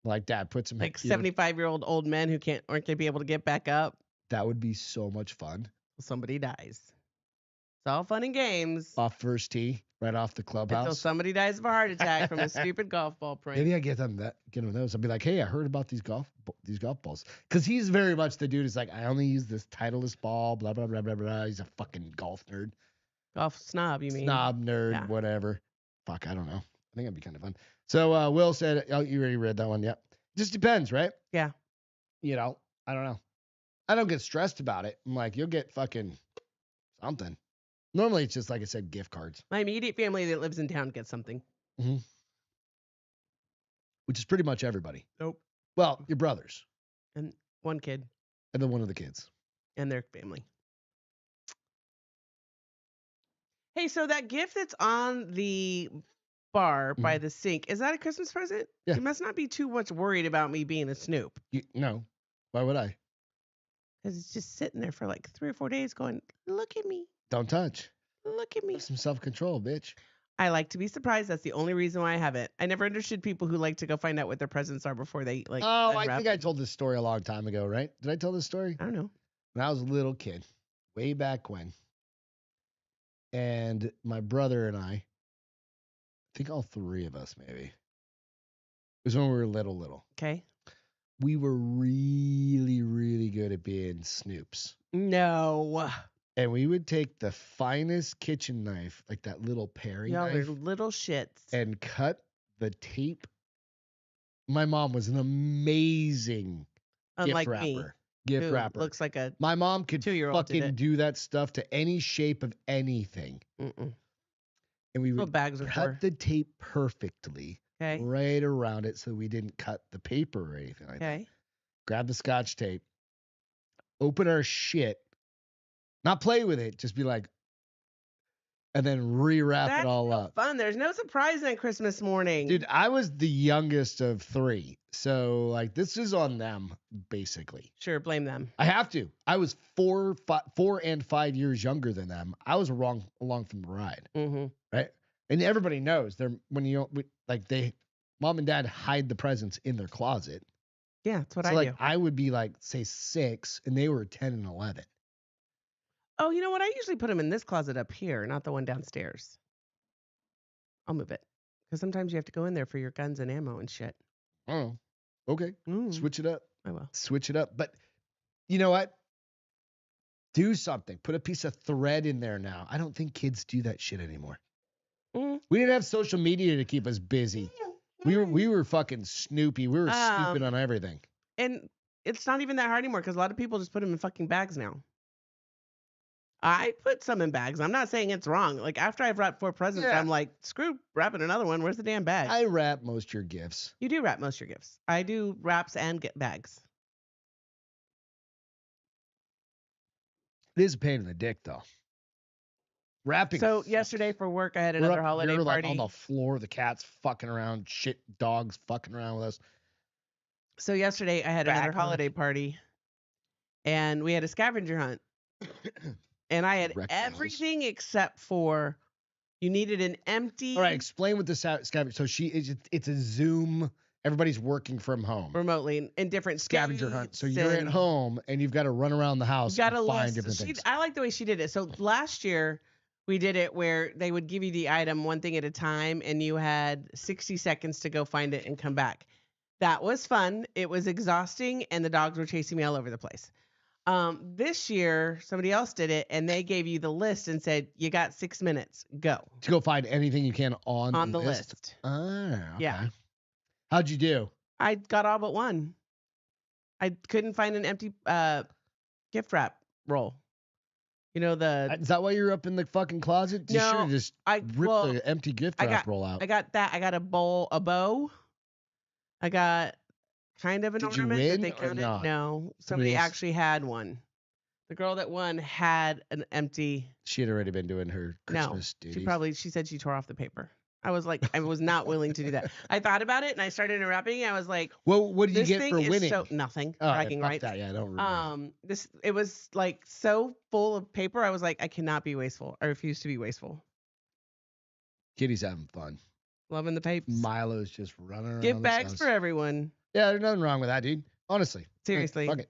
Like Dad puts him like 75-year-old old men who aren't going to be able to get back up. That would be so much fun. Somebody dies. It's all fun and games. Off first tee, right off the clubhouse. Until somebody dies of a heart attack from a stupid golf ball prank. Maybe I get him those. I'll be like, hey, I heard about these golf balls. Because he's very much the dude who's like, I only use this Titleist ball, blah, blah, blah, blah, blah. He's a fucking golf nerd. Golf snob, you mean? Snob nerd, whatever. Fuck, I don't know. I think that'd be kind of fun. So Will said, oh, you already read that one. Yep. Just depends, right? Yeah. I don't know. I don't get stressed about it. I'm like, you'll get fucking something. Normally, it's just, like I said, gift cards. My immediate family that lives in town gets something. Mm-hmm. Which is pretty much everybody. Nope. Well, your brothers. And one kid. And then one of the kids. And their family. Hey, so that gift that's on the bar by the sink, is that a Christmas present? Yeah. You must not be too much worried about me being a snoop. No. Why would I? Because it's just sitting there for like 3 or 4 days going, look at me. Don't touch. Look at me. Have some self-control, bitch. I like to be surprised. That's the only reason why I have it. I never understood people who like to go find out what their presents are before they like. Oh, I unwrap think I them. told this story a long time ago, right? Did I tell this story? I don't know. When I was a little kid, way back when. And my brother and I think all three of us maybe. It was when we were little. Okay. We were really, really good at being snoops. No. And we would take the finest kitchen knife, like that little paring Y'all are knife, little shits. and cut the tape. My mom was an amazing Unlike gift me. wrapper. Gift Who wrapper. looks like a My mom could 2-year-old did fucking it. do that stuff to any shape of anything. Mm-mm. And we What would bags are cut for. the tape perfectly Okay. right around it so we didn't cut the paper or anything like that. Okay. Grab the Scotch tape, open our shit, not play with it, just be like, and then rewrap That's it all no up. fun. There's no surprise on Christmas morning. Dude, I was the youngest of three. So, like, this is on them, basically. Sure, blame them. I have to. I was 4 and 5 years younger than them. I was along from the ride, Mm-hmm. right? And everybody knows mom and dad hide the presents in their closet. Yeah, that's what So I like do. I would be like, say 6, and they were 10 and 11. Oh, you know what? I usually put them in this closet up here, not the one downstairs. I'll move it. Because sometimes you have to go in there for your guns and ammo and shit. Oh, okay. Switch it up. I will. Switch it up. But you know what? Do something. Put a piece of thread in there now. I don't think kids do that shit anymore. Mm. We didn't have social media to keep us busy. We were fucking snoopy. We were snooping on everything. And it's not even that hard anymore because a lot of people just put them in fucking bags now. I put some in bags. I'm not saying it's wrong. Like after I've wrapped 4 presents, Yeah. I'm like, screw wrapping another one. Where's the damn bag? I wrap most of your gifts. You do wrap most of your gifts. I do wraps and get bags. It is a pain in the dick, though. Wrapping. So yesterday for work, I had we're another up holiday here, party. like on the floor, the cat's fucking around, shit dogs fucking around with us. So yesterday I had another Backwards. holiday party, and we had a scavenger hunt, and I had Wreck the house. everything except for you needed an empty All right, explain what the scavenger. So it's a Zoom. Everybody's working from home. remotely in different Scavenger hunt. So states you're at and home and you've got to run around the house you got and a find list. different things. I like the way she did it. So last year we did it where they would give you the item one thing at a time, and you had 60 seconds to go find it and come back. That was fun. It was exhausting, and the dogs were chasing me all over the place. This year, somebody else did it, and they gave you the list and said, you got 6 minutes, go. To go find anything you can on the list. Ah, okay. Yeah. How'd you do? I got all but one. I couldn't find an empty gift wrap roll. You know, Is that why you're up in the fucking closet? You should have just ripped the empty gift wrap roll out. I got that. I got a bow. I got kind of an Did you ornament win that they or counted. not? No, Somebody somebody else- actually had one. The girl that won had an empty. She had already been doing her Christmas duties. She said she tore off the paper. I was like, I was not willing to do that. I thought about it and I started unwrapping. I was like, Well, what did you this get thing for is winning? nothing. Oh, yeah, Bragging fuck rights. that. Yeah, I don't remember. It was like so full of paper. I was like, I cannot be wasteful. I refuse to be wasteful. Kitty's having fun. Loving the papers. Milo's just running around. Give this bags house. for everyone. Yeah, there's nothing wrong with that, dude. Honestly. Seriously. Fuck it.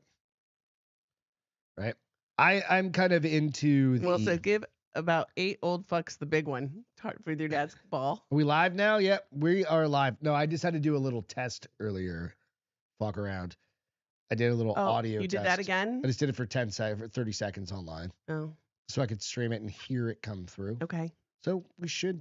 Right? I'm kind of into the... Well, so give about 8 old fucks the big one. Talk with your dad's ball. Are we live now? Yep, we are live. No, I just had to do a little test earlier. Fuck around. I did a little audio you test. did that again? I just did it for 30 seconds online. Oh, So I could stream it and hear it come through. okay. So we should,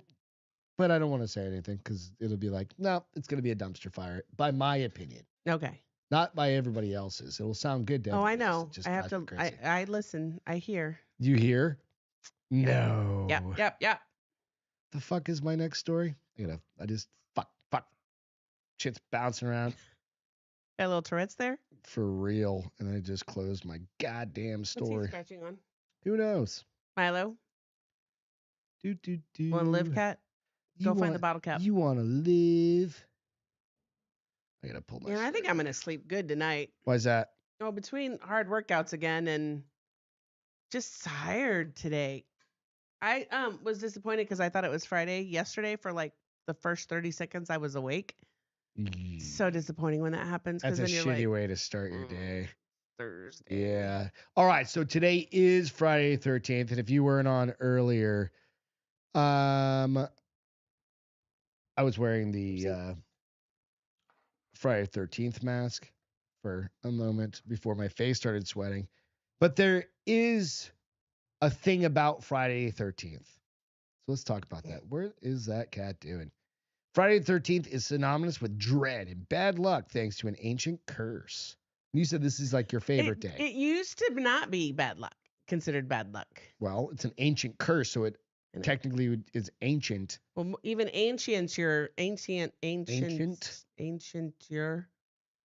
but I don't want to say anything because it'll be like, no, it's going to be a dumpster fire, by my opinion. Okay. Not by everybody else's. It'll sound good to Oh, I everybody else. know. It just I have drives to. me crazy. I listen. I hear. You hear? No. Yep. The fuck is my next story? I just fuck. Shit's bouncing around Got a little Tourette's there. for real. And I just closed my goddamn What's he story. scratching on? Who knows? Milo. Do. Want to live, cat? Go find the bottle cap. You want to live? I gotta pull my. Yeah, I think I'm gonna sleep good tonight. Why's that? Oh, between hard workouts again and just tired today. I was disappointed because I thought it was Friday yesterday for like the first 30 seconds I was awake. So disappointing when that happens because That's a then you're shitty like, way to start your day. Thursday. Yeah. All right. So today is Friday the 13th. And if you weren't on earlier, I was wearing the Friday the 13th mask for a moment before my face started sweating. But there is a thing about Friday the 13th. So let's talk about that. What is that cat doing? Friday the 13th is synonymous with dread and bad luck thanks to an ancient curse. You said this is like your favorite day. It used to not be bad luck, considered bad luck. Well, it's an ancient curse, so it technically is ancient. Well, even ancient,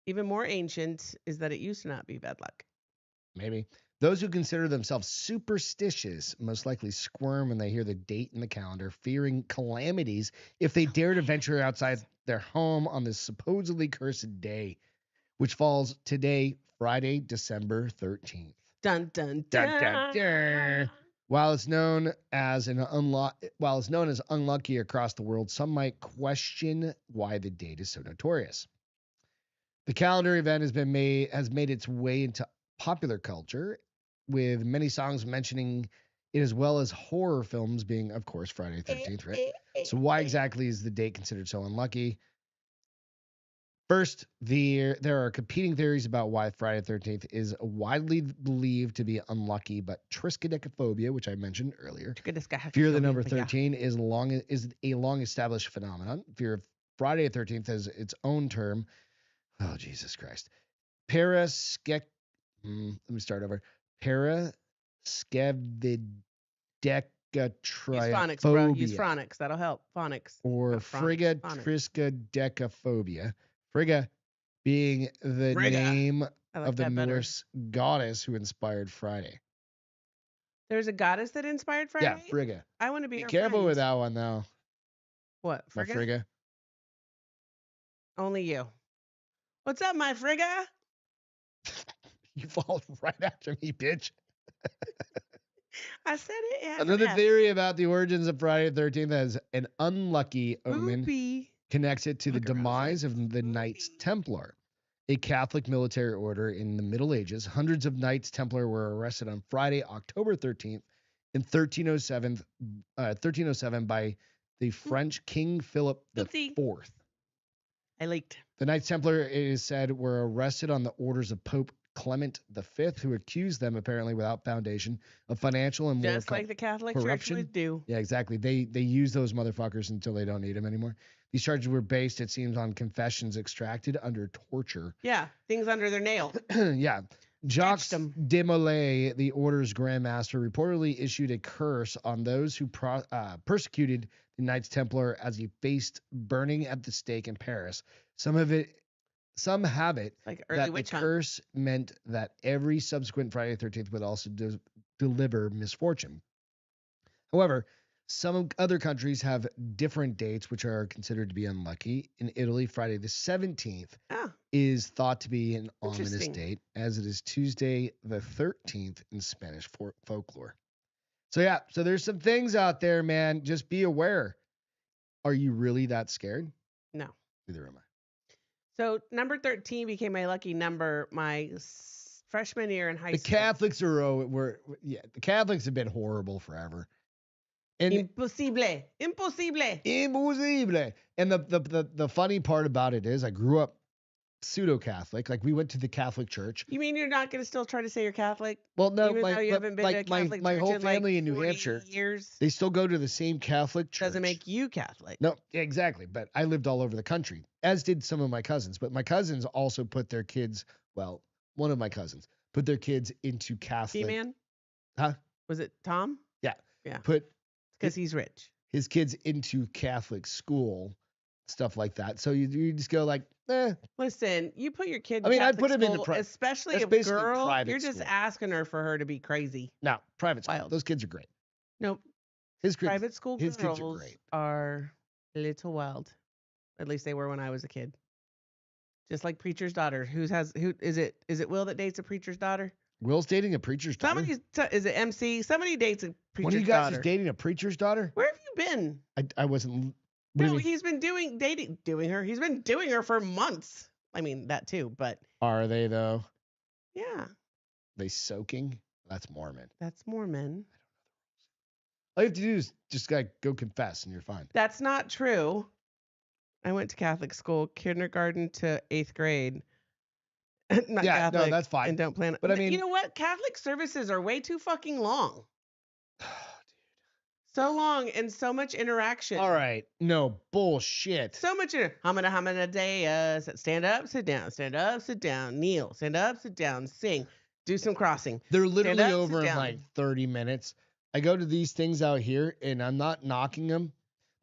even more ancient is that it used to not be bad luck. Maybe. Those who consider themselves superstitious most likely squirm when they hear the date in the calendar, fearing calamities if they dare to venture outside their home on this supposedly cursed day, which falls today, Friday, December 13th. Dun dun dun. Dun, dun, dun. While it's known as unlucky across the world, some might question why the date is so notorious. The calendar event has made its way into popular culture, with many songs mentioning it, as well as horror films being, of course, Friday the 13th, right? So why exactly is the date considered so unlucky? First, there are competing theories about why Friday the 13th is widely believed to be unlucky, but triskaidekaphobia, which I mentioned earlier, fear of the number 13 is a long-established phenomenon. Fear of Friday the 13th has its own term. Oh, Jesus Christ. Let me start over. Paraskevidekatriophobia. Use phonics, bro. Use phonics. That'll help. Phonics. Or frigatriskaidekaphobia. Frigga being the name of the Norse goddess who inspired Friday. There's a goddess that inspired Friday? Yeah, Frigga. I want to be her careful friend. with that one, though. What, Frigga? My Frigga. Only you. What's up, my Frigga? You followed right after me, bitch. I said it. Yeah, another theory about the origins of Friday the 13th as an unlucky omen connects it to the demise of the Knights Templar, a Catholic military order in the Middle Ages. Hundreds of Knights Templar were arrested on Friday, October 13th in 1307 by the French King Philip IV. I leaked. The Knights Templar, it is said, were arrested on the orders of Pope Clement V, who accused them, apparently without foundation, of financial and moral just like the Catholic corruption. Church would do. Yeah, exactly. They use those motherfuckers until they don't need them anymore. These charges were based, it seems, on confessions extracted under torture. Yeah, things under their nail. Yeah. Jacques de Molay, the order's Grand Master, reportedly issued a curse on those who persecuted the Knights Templar as he faced burning at the stake in Paris. Some have it like that the curse meant that every subsequent Friday the 13th would also deliver misfortune. However, some other countries have different dates which are considered to be unlucky. In Italy, Friday the 17th is thought to be an ominous date, as it is Tuesday the 13th in Spanish folklore. So there's some things out there, man. Just be aware. Are you really that scared? No. Neither am I. So number 13 became my lucky number my freshman year in high school. The Catholics the Catholics have been horrible forever. And Impossible. And the funny part about it is I grew up pseudo-Catholic. Like, we went to the Catholic church. You mean you're not going to still try to say you're Catholic? Well, no, even though you haven't been to a Catholic my church whole in family like in New 40 Hampshire, years. they still go to the same Catholic church. Doesn't make you Catholic. No, exactly. But I lived all over the country, as did some of my cousins. But my cousins also put their kids, well, one of my cousins put their kids into Catholic. T-Man? Huh? Was it Tom? Yeah. Yeah. Because he's rich. His kids into Catholic school, stuff like that. So you just go like, Listen, you put your kid in I'd Catholic put him school, in especially a girl, you're just asking her for her to be crazy. No, private school. Those kids are great. Nope. Private school girls kids are a little wild. At least they were when I was a kid. Just like preacher's daughter. Who is it? Is it Will that dates a preacher's daughter? Will's dating a preacher's daughter? Is it MC? Somebody dates a preacher's daughter. One of you guys is dating a preacher's daughter? Where have you been? I wasn't. No, he's been doing her. He's been doing her for months. I mean, that too, but. Are they, though? Yeah. They soaking? That's Mormon. That's Mormon. All you have to do is just go confess and you're fine. That's not true. I went to Catholic school, kindergarten to 8th grade. Not yeah, Catholic, no, that's fine. And don't plan. But I mean, you know what? Catholic services are way too fucking long. So long and so much interaction. All right. No bullshit. So much. Hamana day. Stand up, sit down, kneel, stand up, sit down, sing, do some crossing. They're literally over in like 30 minutes. I go to these things out here, and I'm not knocking them.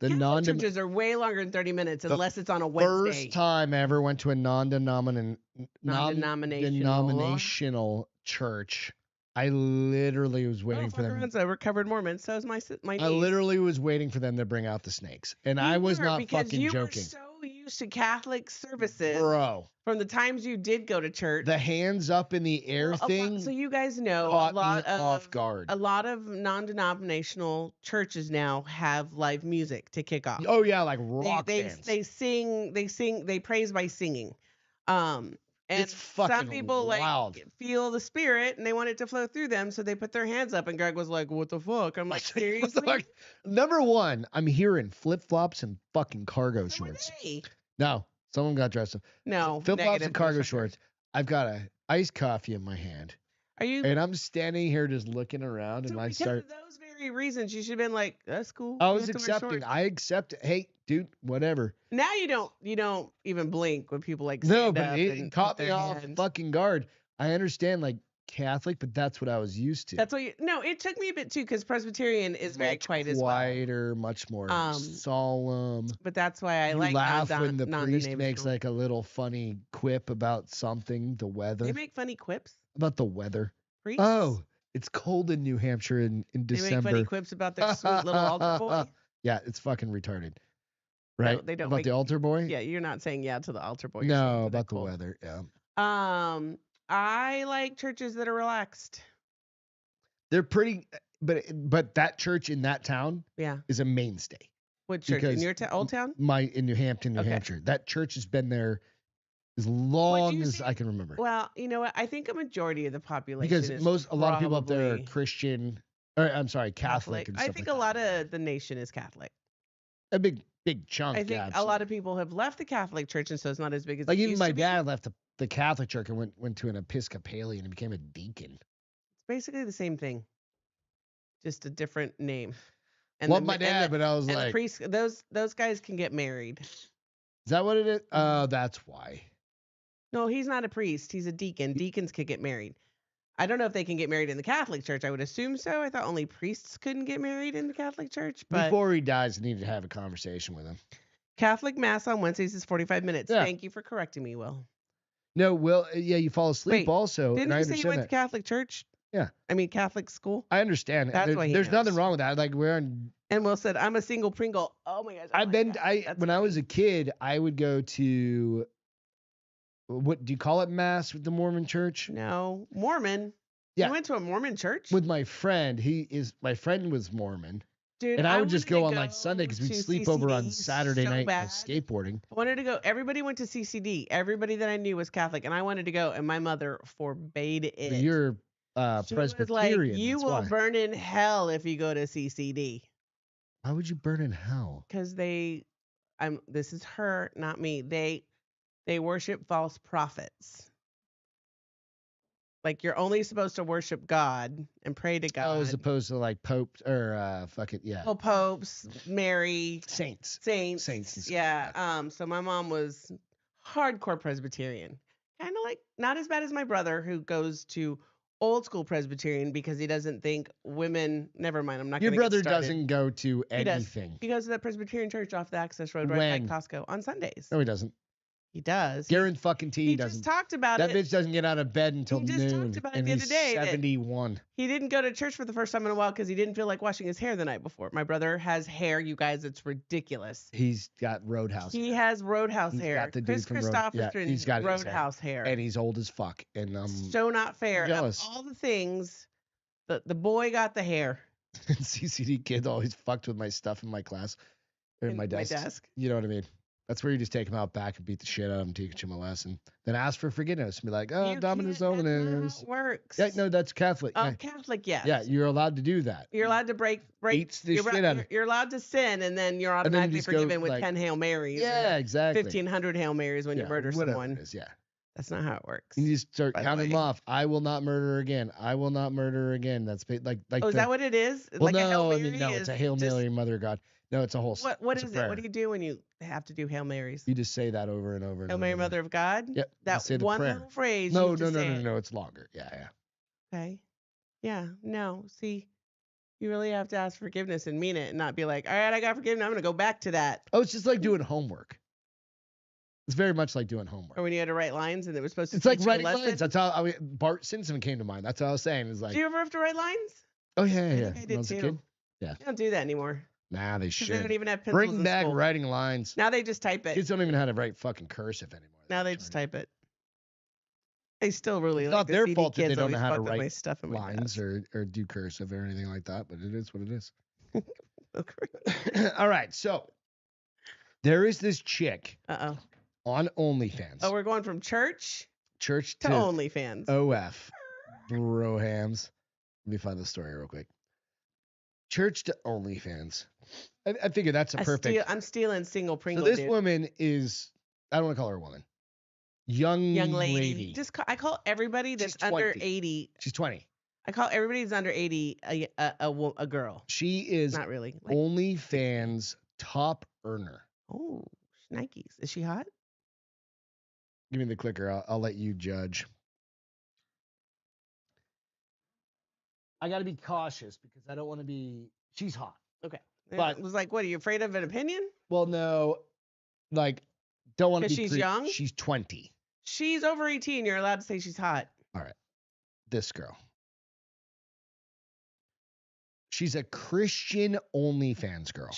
The churches are way longer than 30 minutes unless it's on a Wednesday. First time I ever went to a non-denominational church, I literally was waiting for them. A recovered Mormon. So is my niece. I literally was waiting for them to bring out the snakes, and I was not fucking you joking. Were so used to Catholic services, bro. From the times you did go to church, the hands up in the air thing. So you guys know caught me off guard. A lot of non-denominational churches now have live music to kick off. Oh yeah, like rock bands. They sing. They praise by singing. And it's fucking some people wild. Feel the spirit and they want it to flow through them, so they put their hands up. And Greg was like, "What the fuck?" I'm like, "Seriously?" Number one, I'm hearing flip flops and fucking cargo shorts. No, someone got dressed up. No, flip flops and cargo shorts. I've got a iced coffee in my hand. Are you? And I'm standing here just looking around, and I start. Because of those very reasons, you should have been like, "That's cool." I was accepting. I accept. Hey, dude, whatever. Now you don't even blink when people like. No, but it caught me off fucking guard. I understand like Catholic, but that's what I was used to. That's what you. No, it took me a bit too because Presbyterian is very quiet as well. Quieter, much more solemn. But that's why I like. Laugh when the priest makes like a little funny quip about something, the weather. They make funny quips about the weather. Priests? Oh, it's cold in New Hampshire in December. They make funny quips about their sweet little altar boy. Yeah, it's fucking retarded. Right? No, they don't about the altar boy? Yeah, you're not saying yeah to the altar boy. No, about the weather. Yeah. I like churches that are relaxed. They're pretty, but that church in that town, is a mainstay. What church in your old town? In New Hampton, New Hampshire. That church has been there as long as I can remember. Well, you know what? I think a majority of the population because a lot of people up there are Christian. Or I'm sorry, Catholic. And I think a lot of the nation is Catholic. A big chunk. I think a lot of people have left the Catholic Church, and so it's not as big as. Like even my dad left the Catholic Church and went to an Episcopalian and became a deacon. It's basically the same thing, just a different name. And love my dad, but I was like, the priest, those guys can get married. Is that what it is? Oh, that's why. No, he's not a priest. He's a deacon. Deacons could get married. I don't know if they can get married in the Catholic Church. I would assume so. I thought only priests couldn't get married in the Catholic Church. But before he dies, I need to have a conversation with him. Catholic Mass on Wednesdays is 45 minutes. Yeah. Thank you for correcting me, Will. No, Will, yeah, you fall asleep also. Didn't you say you went to Catholic Church? Yeah. I mean, Catholic school? I understand. That's why there's nothing wrong with that. Like, And Will said, I'm a single Pringle. Oh, my gosh. When I was a kid, I would go to, what, do you call it Mass with the Mormon church? No. Mormon? Yeah. You went to a Mormon church? With my friend. My friend was Mormon. Dude, and I would just go on like Sunday because we'd sleep over on Saturday night skateboarding. I wanted to go. Everybody went to CCD. Everybody that I knew was Catholic, and I wanted to go, and my mother forbade it. You're Presbyterian. Was like, you will burn in hell if you go to CCD. Why would you burn in hell? Because this is her, not me. They worship false prophets. Like, you're only supposed to worship God and pray to God. Oh, as opposed to like popes or Well, popes, Mary, saints. Yeah. So my mom was hardcore Presbyterian, kind of like not as bad as my brother, who goes to old school Presbyterian because he doesn't think women. Never mind. I'm not. Your brother doesn't go to anything. He goes to that Presbyterian church off the access road right by Costco on Sundays. No, he doesn't. He does. Guarantee He doesn't. just talked about That it. bitch doesn't get out of bed until He just noon. talked about it and the other he's day that 71. He didn't go to church for the first time in a while because he didn't feel like washing his hair the night before. My brother has hair, you guys. It's ridiculous. He's got Roadhouse He hair. has Roadhouse He's hair. got the dude Chris from Christopherson, he's got his Roadhouse hair. And he's old as fuck. And So not fair. jealous. Of all the things, the boy got the hair. CCD kids always fucked with my stuff in my class or in my desk. You know what I mean? That's where you just take them out back and beat the shit out of them, teach them a lesson. Then ask for forgiveness and be like, oh, Dominus That's not how Dominus. it works. Yeah, no, that's Catholic. Oh, Yeah. Catholic, yes. Yeah, you're allowed to do that. You're allowed to break. Beats the shit out of You're allowed to sin, and then you're then you automatically just go, forgiven with like, 10 Hail Marys. Yeah, exactly. 1,500 Hail Marys when you murder whatever someone. It is, yeah. That's not how it works. You just start by the counting them way. off. I will not murder again. I will not murder again. That's like. Oh, is that what it is? Well, Like a Hail no, I Mary mean, no, it's a Hail just- Mary, Mother of God. No, it's a whole. What it's a is it? prayer. What do you do when you have to do Hail Marys? You just say that over and over. And Hail over Mary, and Mother of God? Yep. you That say the one prayer. little phrase. No, you have to say it. no. It's longer. Yeah. Okay. Yeah. No. See, you really have to ask forgiveness and mean it and not be like, all right, I got forgiven. I'm going to go back to that. Oh, it's just like doing homework. It's very much like doing homework. Or when you had to write lines and it was supposed to It's like teach you a writing lesson. lines. That's how Bart Simpson came to mind. That's what I was saying. It's like, Do you ever have to write lines? oh yeah. I think I When did was a too. kid. Yeah. They don't do that anymore. Nah, they 'Cause should. They don't even have pencils Bring in back school. writing lines. Now they just type it. Kids don't even know how to write fucking cursive anymore. Now they just type it. They still really It's like not the their CD fault that they kids don't know always how to fuck with my write stuff in my lines desk. or do cursive or anything like that, but it is what it is. Okay. All right, so there is this chick Uh-oh. on OnlyFans. Oh, we're going from church Church to to OnlyFans. OF. Brohams. Let me find the story real quick. Church to OnlyFans. I figure that's a perfect. I'm stealing single So Pringle. this dude. woman is, I don't want to call her a woman. Young lady. I call everybody that's She's under 20. 80. She's 20. I call everybody that's under 80 a girl. She is Not really. Like, OnlyFans top earner. oh, Nikes. Is she hot? Give me the clicker. I'll let you judge. I got to be cautious because I don't want to be. She's hot. Okay. But- It was like, what, are you afraid of an opinion? Well, no, like don't want to be. 'Cause she's young? She's 20. She's over 18. You're allowed to say she's hot. All right, this girl. She's a Christian OnlyFans girl.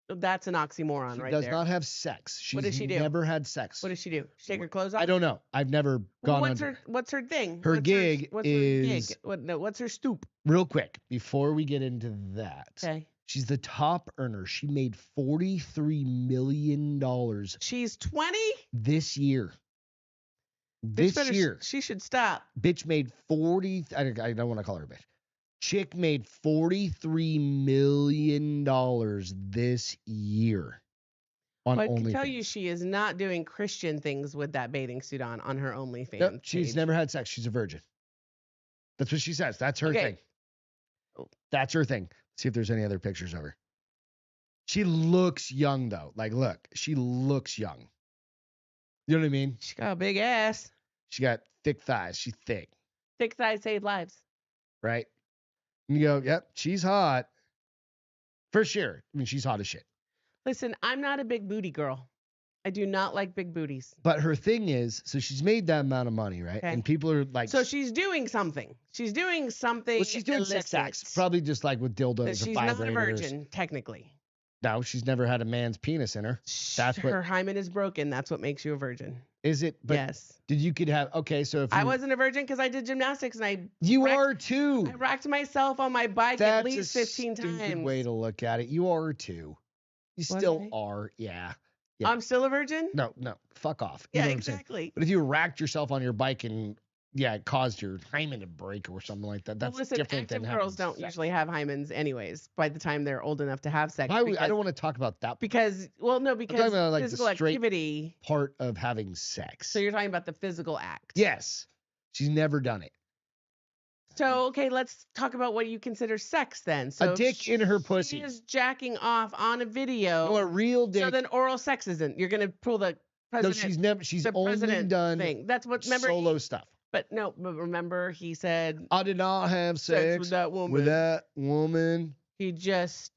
That's an oxymoron She right does there. not have sex. She's What does she do? never had sex. What does she do? She take her clothes off? I don't know. I've never gone on. What's her thing? Her What's gig what's is- Her gig? What's her stoop? Real quick, before we get into that, Okay. she's the top earner. She made $43 million She's 20? this year. This year. She should stop. Bitch made 40. I don't want to call her a bitch. Chick made $43 million this year on But I can OnlyFans. tell you she is not doing Christian things with that bathing suit on her OnlyFans. Nope, she's page. never had sex. She's a virgin. That's what she says. That's her Okay. thing. That's her thing. See if there's any other pictures of her. She looks young though. Like, look, she looks young. You know what I mean? She got a big ass. She got thick thighs. She's thick, Thick thighs save lives. right? And you go, yep, she's hot. For sure. I mean, she's hot as shit. Listen, I'm not a big booty girl. I do not like big booties. But her thing is, so she's made that amount of money, right? Okay. And people are like, So she's doing something. She's doing something. well, she's doing sex acts. Probably just like with dildos That or she's not a vibrators. virgin, technically. No, she's never had a man's penis in her. That's what- Her hymen is broken. That's what makes you a virgin. Is it? But Yes. did you could have, okay, so if you, I wasn't a virgin because I did gymnastics and I you racked- are too. I racked myself on my bike That's at least a 15 stupid times. way to look at it. You are too. You Was still I? are. Yeah. Yeah. I'm still a virgin? No, fuck off. You Yeah, know what I'm saying? exactly. But if you racked yourself on your bike and it caused your hymen to break or something like that, Well, that's listen, different active than girls having don't sex. usually have hymens anyways by the time they're old enough to have sex. I because, don't want to talk about that because about, like, the physical straight- activity. part of having sex. So you're talking about the physical act. Yes. She's never done it. So, okay, let's talk about what you consider sex then. So A dick in her pussy. She is jacking off on a video. No, a real dick. So then oral sex isn't. You're going to pull the No, president. she's the only president done thing. That's what, remember? solo stuff. But remember he said I did not have sex with that woman. with that woman. He just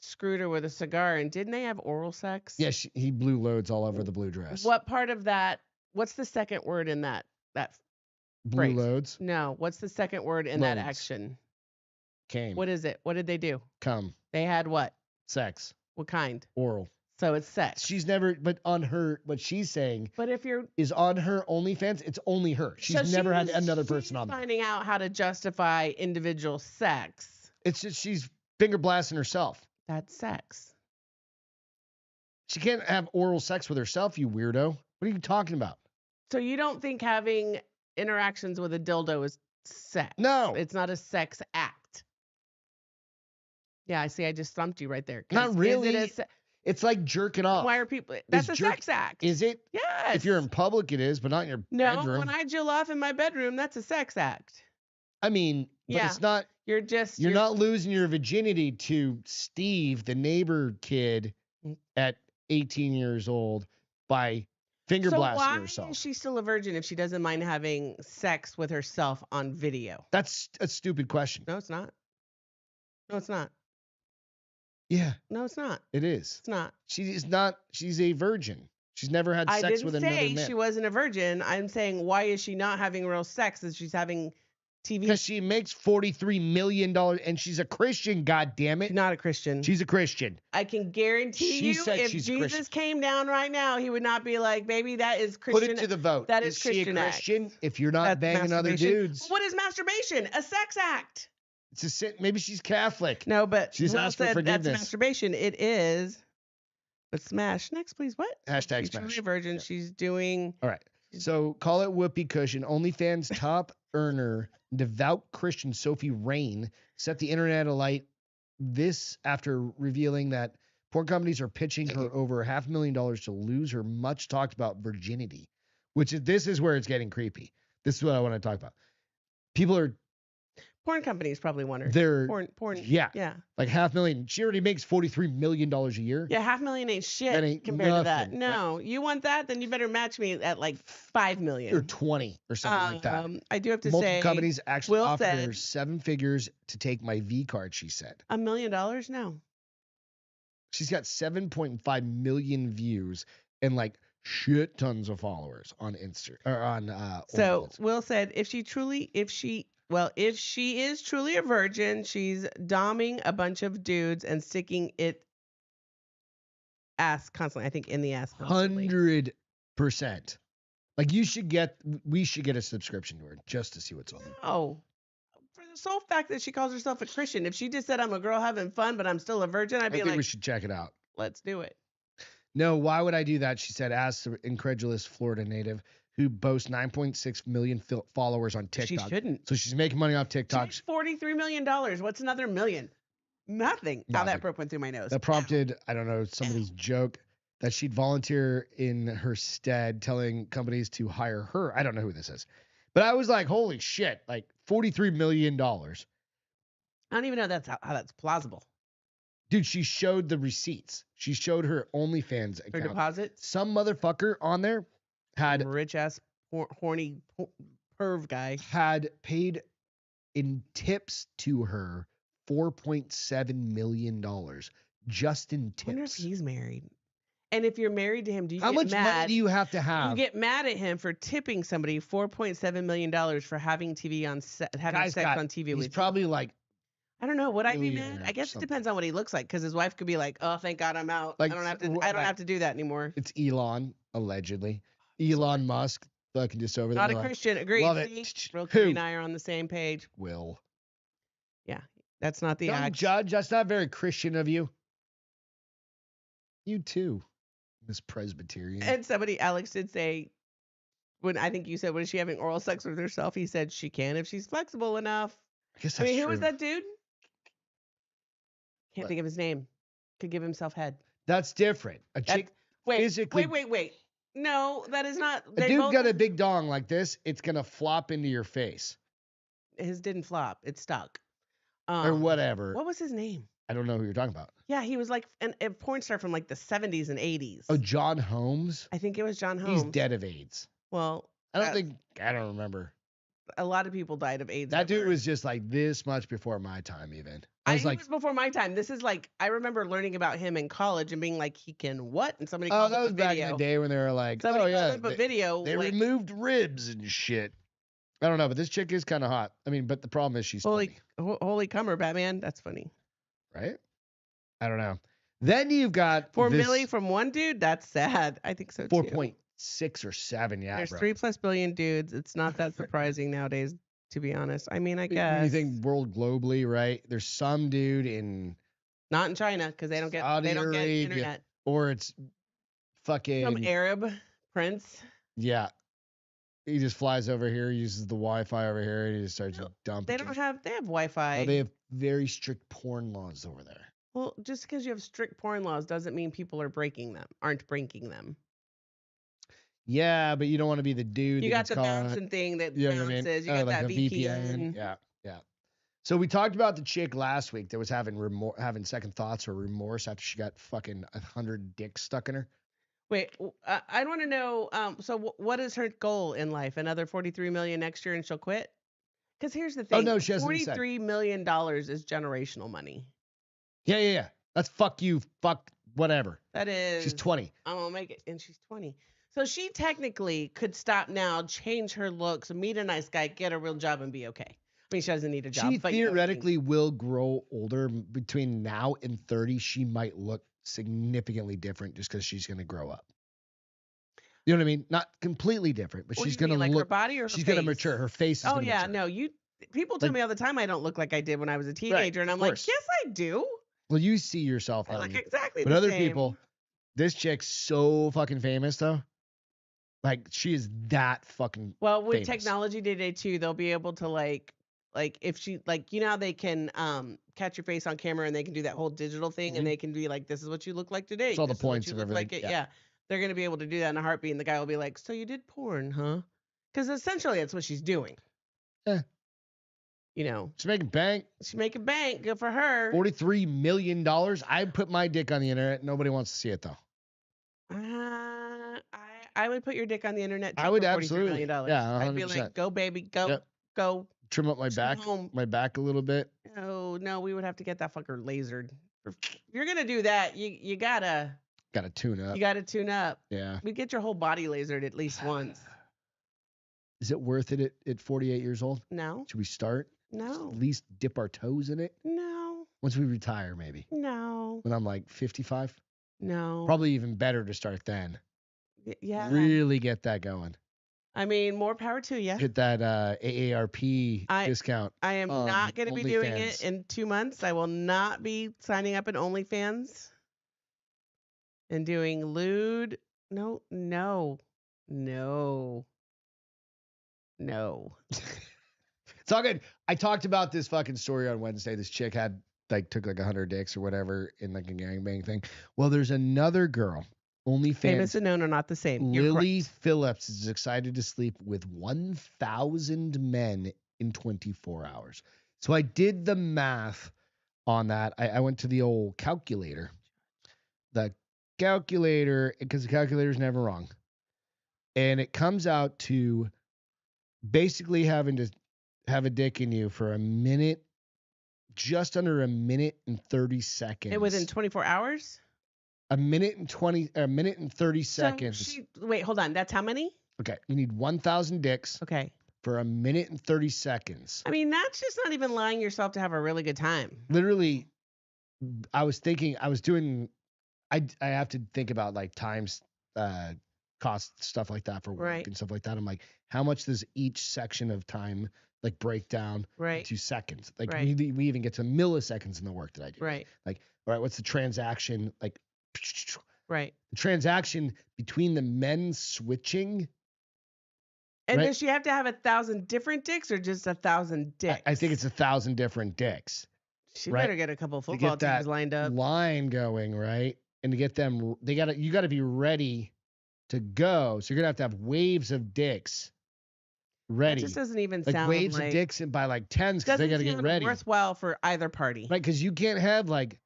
screwed her with a cigar, and didn't they have oral sex? Yeah, he blew loads all over the blue dress. What part of that? What's the second word in that Blue phrase? loads? No. What's the second word in that Loads. action? Came. What is it? What did they do? Come. They had what? Sex. What kind? Oral. So it's sex. She's never, but on her, what she's saying But if you're is on her OnlyFans, it's only her. She's never had another person on there. finding out how to justify individual sex. It's just she's finger blasting herself. That's sex. She can't have oral sex with herself, you weirdo. What are you talking about? So you don't think having interactions with a dildo is sex? No. It's not a sex act. Yeah, I see. I just stumped you right there. Not really. Is it It's like jerking off. why are people? That's a sex act. Is it? Yes. If you're in public, it is, but not in your no, bedroom. when I jill off in my bedroom, that's a sex act. I mean, but Yeah. it's not. You're not losing your virginity to Steve, the neighbor kid, at 18 years old by finger blasting herself. Why is she still a virgin if she doesn't mind having sex with herself on video? That's a stupid question. No, it's not. No, it's not. Yeah, No, it's not. it is. It's not. She is not. She's a virgin. She's never had sex with another man. I didn't say she wasn't a virgin. I'm saying why is she not having real sex if she's having TV? Because she makes $43 million and she's a Christian, goddammit. Not a Christian. She's a Christian. I can guarantee She you said if she's a Jesus Christian. came down right now, he would not be like, baby, that is Christian. Put it to the vote. That is she Christian a act. Christian if you're not That's banging other masturbation. dudes? What is masturbation? A sex act. It's a sin. Maybe she's Catholic. No, but She's Will asked for said that's forgiveness. masturbation. It is. But smash. Next, please. What? Hashtag She's smash. truly a virgin. She's doing. All right. So call it whoopee cushion. OnlyFans top earner, devout Christian Sophie Rain set the internet alight. This after revealing that porn companies are pitching her over $500,000 to lose her much talked about virginity, this is where it's getting creepy. This is what I want to talk about. People are Porn companies probably want her. they're Porn. yeah, Yeah. like $500,000. She already makes $43 million a year. Yeah, $500,000 ain't shit That ain't compared to that. nothing. No, you want that? Then you better match me at like $5 million. Or 20 or something like that. I do have to Multiple say, companies actually Will offered her said- 7 figures to take my V card, she said. $1 million? No. She's got 7.5 million views and like shit tons of followers on Insta or on So OnlyFans. Will said, if she is truly a virgin, she's doming a bunch of dudes and sticking it ass constantly. I think in the ass constantly. 100%. Like we should get a subscription to her just to see what's on there. No. For the sole fact that she calls herself a Christian. If she just said I'm a girl having fun, but I'm still a virgin, I'd I be think like, we should check it out. let's do it. No, why would I do that? She said, asked the incredulous Florida native who boasts 9.6 million followers on TikTok. She shouldn't. So she's making money off She TikTok. makes $43 million. What's another million? Nothing. How Nothing. that broke went through my nose. That prompted, I don't know, somebody's joke that she'd volunteer in her stead, telling companies to hire her. I don't know who this is. But I was like, holy shit, like $43 million. I don't even know how that's plausible. Dude, she showed the receipts. She showed her OnlyFans Her account. deposits. Some motherfucker on there had Rich ass horny perv guy. had paid in tips to her $4.7 million just in I wonder if tips. he's married. And if you're married to him, do you How get much mad? money do you have to have? You get mad at him for tipping somebody $4.7 million for having TV on having Guy's sex got- on TV He's with probably like, I don't know. Would I be millionaire mad? I guess something. it depends on what he looks like. Because his wife could be like, "Oh, thank God I'm out. Like, I don't have to. wh- I don't like- have to do that anymore." it's Elon, allegedly. Elon Musk, fucking just over there. Not a like, Christian. Agreed. love See? it. Brooklyn Who? and I are on the same page. Will. That's not the Don't act. judge. That's not very Christian of you. You too, Miss Presbyterian. And somebody, Alex did say, when I think you said, when is she having oral sex with herself? He said she can if she's flexible enough. I guess I that's mean, who true. was that dude? Can't What? think of his name. Could give himself head. That's different. A That's- chick, Wait, physically- wait. No, that is not. a They dude both, got a big dong like this, it's gonna flop into your face his didn't flop. It stuck. or whatever. What was his name? I don't know who you're talking about. Yeah, he was like a porn star from like the 70s and 80s. Oh, John Holmes. I think it was John Holmes. He's dead of AIDS. Well, I don't remember. A lot of people died of AIDS. That dude was just like this much before my time, even. He was before my time. This is like, I remember learning about him in college and being like, he can what? And somebody called that up was a back video. in the day when they were like, Somebody oh, yeah. called up a video. They like, removed ribs and shit. I don't know, but this chick is kind of hot. I mean, but the problem is she's holy cummer, Batman. That's funny. Right? I don't know. Then you've got 4 million from one dude. That's sad. I think so too. 4.6 or 7. Yeah, There's bro. 3+ billion dudes. It's not that surprising nowadays, to be honest. I mean, I guess. You think world globally, right? There's some dude in not in China because they don't get internet. Or it's fucking some Arab prince. Yeah. He just flies over here, uses the Wi-Fi over here, and he just starts dumping. They have Wi-Fi. Oh, they have very strict porn laws over there. Well, just because you have strict porn laws doesn't mean people aren't breaking them. Yeah, but you don't want to be the dude. You got the bouncing thing that bounces. I mean? You got that VPN. Yeah. So we talked about the chick last week that was having second thoughts or remorse after she got fucking 100 dicks stuck in her. Wait, I want to know. So what is her goal in life? Another 43 million next year, and she'll quit? Because here's the thing. Oh no, she hasn't said. $43 million is generational money. Yeah. That's fuck you, fuck whatever. That is. She's 20. I'm gonna make it, and she's 20. So she technically could stop now, change her looks, meet a nice guy, get a real job, and be okay. I mean, she doesn't need a job. She theoretically will grow older. Between now and 30, she might look significantly different just because she's going to grow up. You know what I mean? Not completely different, but she's going to look. Like her body or her she's face? going to mature. Her face is going to mature. No. People tell me all the time I don't look like I did when I was a teenager, and I'm like, yes, I do. Well, you see yourself. I look exactly but the other same. people, this chick's so fucking famous though. Like she is that fucking. Well, with famous. technology today too, they'll be able to like if she how they can catch your face on camera and they can do that whole digital thing and they can be like, this is what you look like today. It's all the points of everything. Like yeah. They're gonna be able to do that in a heartbeat, and the guy will be like, so you did porn, huh? Because essentially that's what she's doing. Yeah. You know, she's making bank. Good for her. $43 million. I put my dick on the internet. Nobody wants to see it though. I would put your dick on the internet. Too, I would for absolutely. $43 million. Yeah, 100%. I'd be like, go baby, go, go. Trim up my back a little bit. No, we would have to get that fucker lasered. If you're gonna do that, you gotta tune up. You gotta tune up. Yeah. We get your whole body lasered at least once. Is it worth it at 48 years old? No. Should we start? No. Just at least dip our toes in it? No. Once we retire, maybe. No. When I'm like 55? No. Probably even better to start then. Yeah. Really get that going. I mean, more power to you. Hit that AARP discount. I am not going to be doing it in 2 months. I will not be signing up in OnlyFans and doing lewd. No. It's all good. I talked about this fucking story on Wednesday. This chick took like 100 dicks or whatever in like a gangbang thing. Well, there's another girl. OnlyFans. Famous and known are not the same. Lily Phillips is excited to sleep with 1,000 men in 24 hours. So I did the math on that. I went to the old calculator. The calculator, because the calculator is never wrong. And it comes out to basically having to have a dick in you for a minute, just under a minute and 30 seconds. And within 24 hours? A minute and 30 seconds. Wait, hold on. That's how many? Okay. You need 1,000 dicks. Okay. For a minute and 30 seconds. I mean, that's just not even lying yourself to have a really good time. Literally, I have to think about like times, cost, stuff like that for work and stuff like that. I'm like, how much does each section of time like break down into seconds? Like we even get to milliseconds in the work that I do. Right. Like, all right, what's the transaction? Like, right. The transaction between the men switching. And does she have to have 1,000 different dicks or just 1,000 dicks? I think it's 1,000 different dicks. She better get a couple football teams lined up. Line going, right? And to get them, you got to be ready to go. So you're gonna have waves of dicks ready. It just doesn't even like sound waves of dicks and by like tens because they got to get ready. Worthwhile for either party, right? Because you can't have like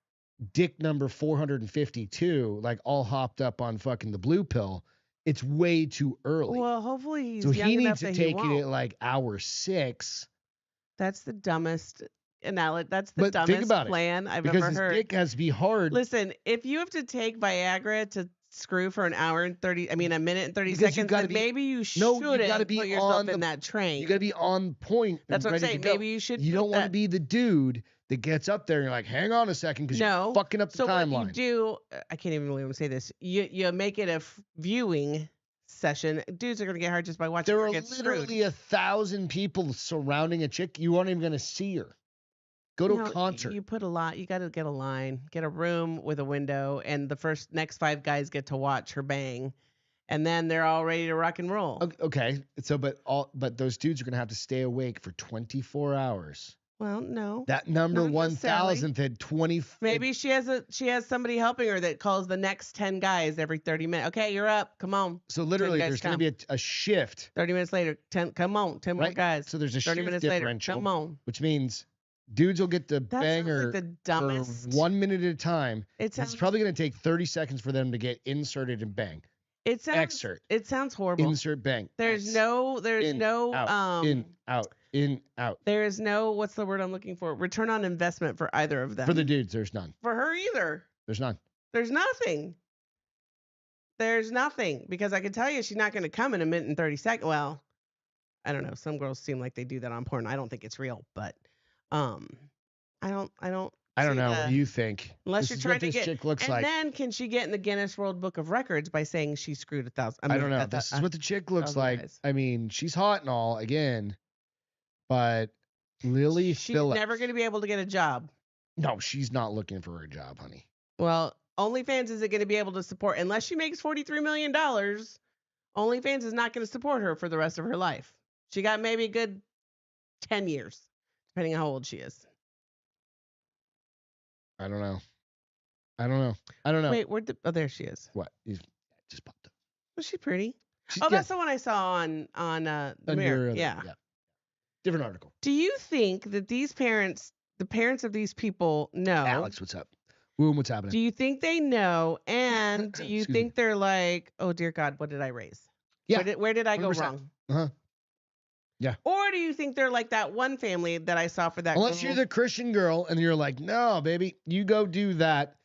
dick number 452 like all hopped up on fucking the blue pill it's way too early. Well, hopefully he's so young he enough needs to that take he it won't. at like hour 6. That's the dumbest analogy. That's the But think dumbest about plan it, I've because ever his heard. dick has to be hard. Listen, if you have to take Viagra to screw for an hour and 30, I mean, a minute and 30 Because you seconds, gotta then be- maybe you No, shouldn't you gotta be put yourself on in the- that train. You got to be on point. That's and what I'm ready saying. to go. Maybe you should. You put don't want to that- be the dude that gets up there and you're like, hang on a second, because No. you're fucking up the So timeline. what you do, I can't even believe I'm saying this. You make it a viewing session. Dudes are gonna get hard just by watching There her are get screwed. literally 1,000 people surrounding a chick. You aren't even going to see her. Go to No, a concert. You put a lot. You got to get a line, get a room with a window, and the next 5 guys get to watch her bang, and then they're all ready to rock and roll. Okay. So, but those dudes are going to have to stay awake for 24 hours. Well, no. That number Not necessarily. 1,000th had 20. Maybe she has somebody helping her that calls the next 10 guys every 30 minutes. Okay, you're up. Come on. So literally, 10 guys there's going to be a shift. 30 minutes later, 10. Come on, 10 more Right? guys. So there's a 30 shift minutes differential, later. Come on. which means dudes will get to That bang sounds her like the dumbest. for 1 minute at a time. It sounds. It's probably going to take 30 seconds for them to get inserted and bang. It sounds. Excerpt. It sounds horrible. Insert, bang. There's X. no. In, out, in, out, in, out. There is no. What's the word I'm looking for? Return on investment for either of them. For the dudes, there's none. For her either. There's none. There's nothing. There's nothing because I can tell you she's not going to come in a minute and 30 seconds. Well, I don't know. Some girls seem like they do that on porn. I don't think it's real, but I don't. I don't see know. the- What do you think? Unless This you're is trying what to this get. chick looks And like. then can she get in the Guinness World Book of Records by saying she screwed 1,000? I don't know. This is what the chick looks 1,000 like. guys. I mean, she's hot and all again, but Lily She's Phillips. never going to be able to get a job. No, she's not looking for a job, honey. Well, OnlyFans isn't going to be able to support unless she makes $43 million. OnlyFans is not going to support her for the rest of her life. She got maybe a good 10 years, depending on how old she is. I don't know. I don't know. Wait, oh, there she is. What? You just popped up. Was she pretty? She's, Oh, that's the one I saw on the Mirror. Yeah. Different article. Do you think that these parents, the parents of these people, know? Alex, what's up? Boom, what's happening? Do you think they know? And do you Excuse think they're like, oh dear God, what did I raise? Yeah. Where did I go 100%. wrong? Uh-huh. Yeah. Or do you think they're like that one family that I saw for that? Unless girl? you're the Christian girl and you're like, no, baby, you go do that.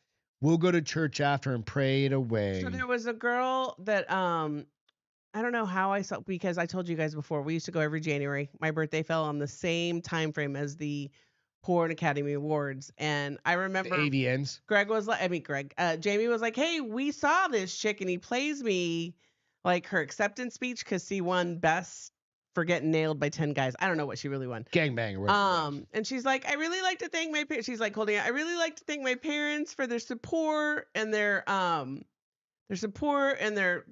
We'll go to church after and pray it away. So there was a girl that I don't know how I saw, because I told you guys before, we used to go every January. My birthday fell on the same time frame as the Porn Academy Awards, and I remember The AVNs. Jamie was like, hey, we saw this chick, and he plays me like her acceptance speech because she won best for getting nailed by 10 guys. I don't know what she really won. Gangbang or whatever. And she's like, I really like to thank my parents. She's like holding it. I really like to thank my parents for their support and their support and their,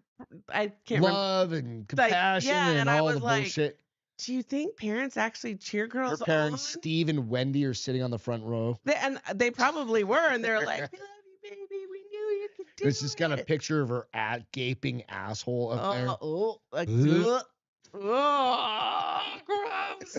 I can't remember. Love and compassion and I all was the like, bullshit. Do you think parents actually cheer girls Her parents, on? Steve and Wendy, are sitting on the front row. They probably were, and they're like, we love you, baby. We knew you could do it. It's just got a picture of her gaping asshole up there. Gross.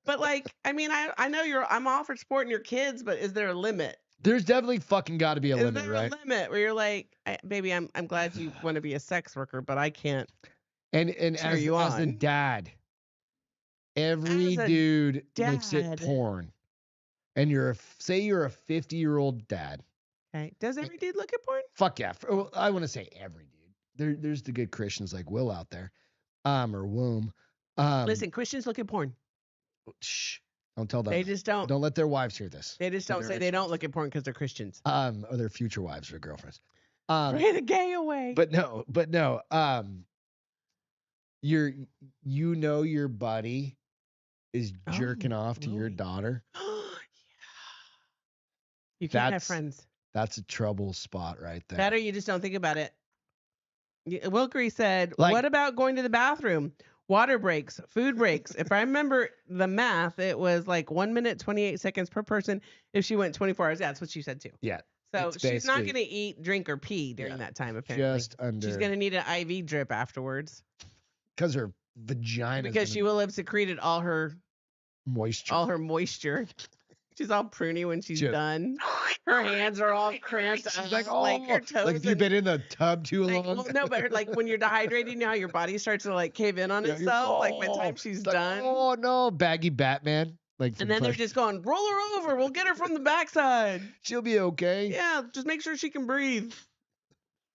But like, I mean, I know I'm all for supporting your kids, but is there a limit? There's definitely fucking got to be a limit, Is there right? a limit where you're like, baby, I'm glad you want to be a sex worker, but I can't. And cheer as, you as the on. dad, every As a dude looks at dad. porn, and you're a 50-year-old dad. Okay. Does every dude look at porn? Fuck yeah. Well, I want to say every dude. There's the good Christians like Will out there, or Womb. Listen, Christians look at porn. Shh. Don't tell them. They just don't. Don't let their wives hear this. They just don't They're say they don't look at porn because they're Christians. Or their future wives or girlfriends. Pray the gay away. But no. Your buddy is jerking off to your really? daughter. Yeah. You can't have That's- friends. That's a trouble spot right there. That or you just don't think about it. Wilkery said, Like- what about going to the bathroom? Water breaks, food breaks. If I remember the math, it was like 1 minute, 28 seconds per person if she went 24 hours. That's what she said too. Yeah. So It's she's not basically- going to eat, drink, or pee during Yeah, that time, apparently. Just under. She's going to need an IV drip afterwards Because her vagina. because she will have secreted all her moisture. moisture. She's all pruny when she's Just- done. Her hands are all cramped. She's like, like her toes. like if you've been in the tub too like, long. well, no, but like when you're dehydrated now, your body starts to like cave in on itself. Like by the time she's done. Oh no, baggy Batman. Like, and then they're just going, roll her over. We'll get her from the backside. She'll be okay. Yeah, just make sure she can breathe.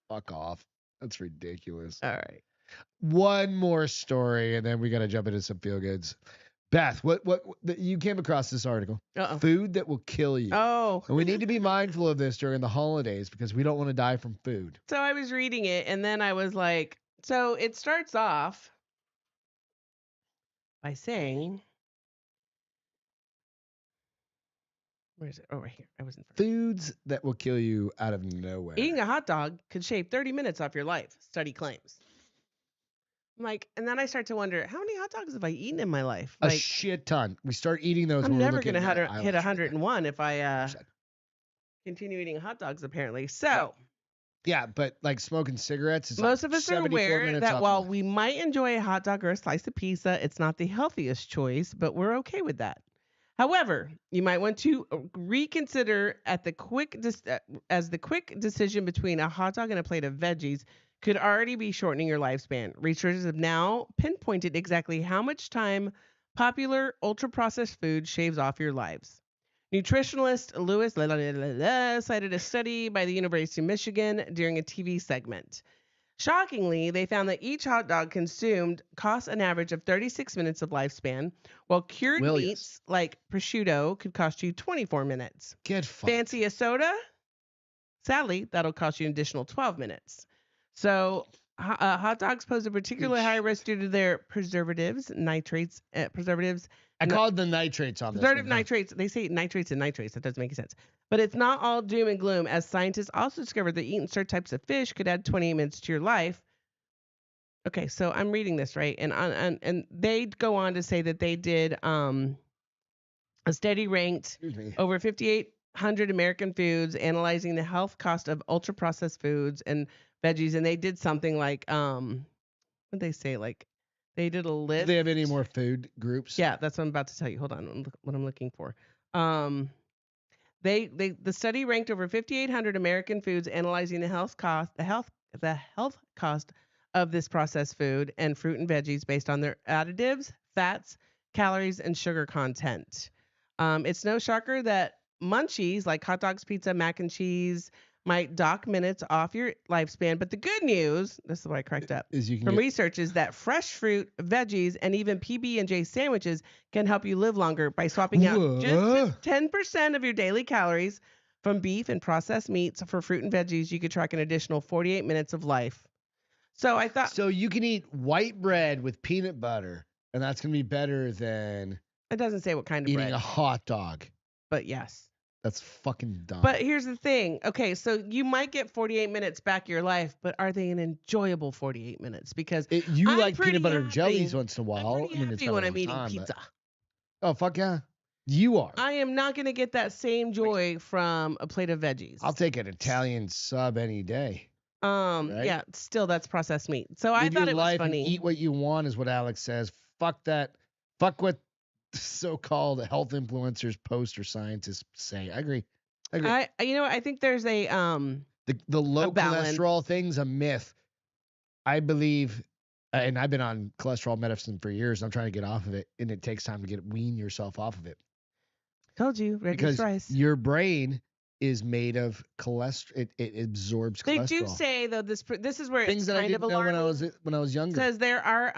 Fuck off. That's ridiculous. All right. One more story, and then we got to jump into some feel goods. Beth, what you came across this article? Food that will kill you. Oh. And we need to be mindful of this during the holidays because we don't want to die from food. So I was reading it, and then I was like, so it starts off by saying, where is it? Oh, right here. I wasn't. Foods that will kill you out of nowhere. Eating a hot dog could shave 30 minutes off your life, study claims. I'm like, and then I start to wonder, how many hot dogs have I eaten in my life? A Like, shit ton. We start eating those. I'm when never we're going to hit at 101 if I continue eating hot dogs, apparently. So. Yeah, but like smoking cigarettes is most of us are aware that while life. we might enjoy a hot dog or a slice of pizza, it's not the healthiest choice, but we're okay with that. However, you might want to reconsider at the quick decision between a hot dog and a plate of veggies could already be shortening your lifespan. Researchers have now pinpointed exactly how much time popular ultra-processed food shaves off your lives. Nutritionalist Lewis cited a study by the University of Michigan during a TV segment. Shockingly, they found that each hot dog consumed costs an average of 36 minutes of lifespan, while cured meats like prosciutto could cost you 24 minutes. Get fucked. Fancy a soda? Sadly, that'll cost you an additional 12 minutes. So hot dogs pose a particularly high risk due to their preservatives, nitrates, I called the nitrates on this. Preservative nitrates. They say nitrates and nitrates. That doesn't make sense. But it's not all doom and gloom, as scientists also discovered that eating certain types of fish could add 28 minutes to your life. Okay, so I'm reading this, right? And they go on to say that they did a study ranked over 5,800 American foods, analyzing the health cost of ultra-processed foods and veggies. And they did something like, what did they say? Like, they did a list. Do they have any more food groups? Yeah, that's what I'm about to tell you. Hold on, what I'm looking for. The study ranked over 5,800 American foods, analyzing the health cost of this processed food and fruit and veggies based on their additives, fats, calories, and sugar content. It's no shocker that munchies like hot dogs, pizza, mac and cheese might dock minutes off your lifespan. But the good news, this is why I cracked up, from research is that fresh fruit, veggies, and even PB&J sandwiches can help you live longer by swapping out just 10% of your daily calories from beef and processed meats for fruit and veggies. You could track an additional 48 minutes of life. So I thought. So you can eat white bread with peanut butter, and that's going to be better than. It doesn't say what kind of eating bread. a hot dog. But yes. That's fucking dumb. But here's the thing. Okay, so you might get 48 minutes back your life, but are they an enjoyable 48 minutes? Because you like peanut butter and jellies once in a while. I'm happy when I'm eating pizza. Oh, fuck yeah. You are. I am not going to get that same joy from a plate of veggies. I'll take an Italian sub any day. Right? Yeah, still that's processed meat. So I thought it was funny. Eat what you want is what Alex says. Fuck that. Fuck what so-called health influencers post or scientists say. I agree. I think there's a the low cholesterol thing's a myth. I believe, and I've been on cholesterol medicine for years. I'm trying to get off of it, and it takes time to wean yourself off of it. Told you, because your brain is made of cholesterol. It absorbs cholesterol. They do say though this is where things it's that kind I didn't of alarming. know when I was younger. It says there are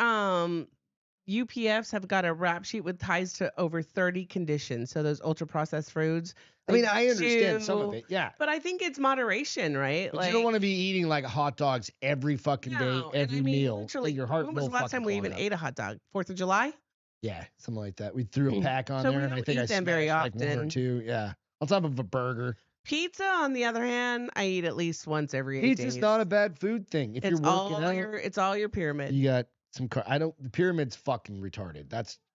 UPFs have got a rap sheet with ties to over 30 conditions. So those ultra processed foods. I mean, I understand some of it, yeah. But I think it's moderation, right? But you don't want to be eating like hot dogs every fucking day, every meal. Like your heart when was the last time we even ate a hot dog? 4th of July? Yeah, something like that. We threw a pack on there, and I think I smashed very like often. 1 or 2. Yeah, on top of a burger. Pizza, on the other hand, I eat at least once every 8 days. Pizza's not a bad food thing if you're working out. It's all your pyramid. You got some the pyramid's fucking retarded.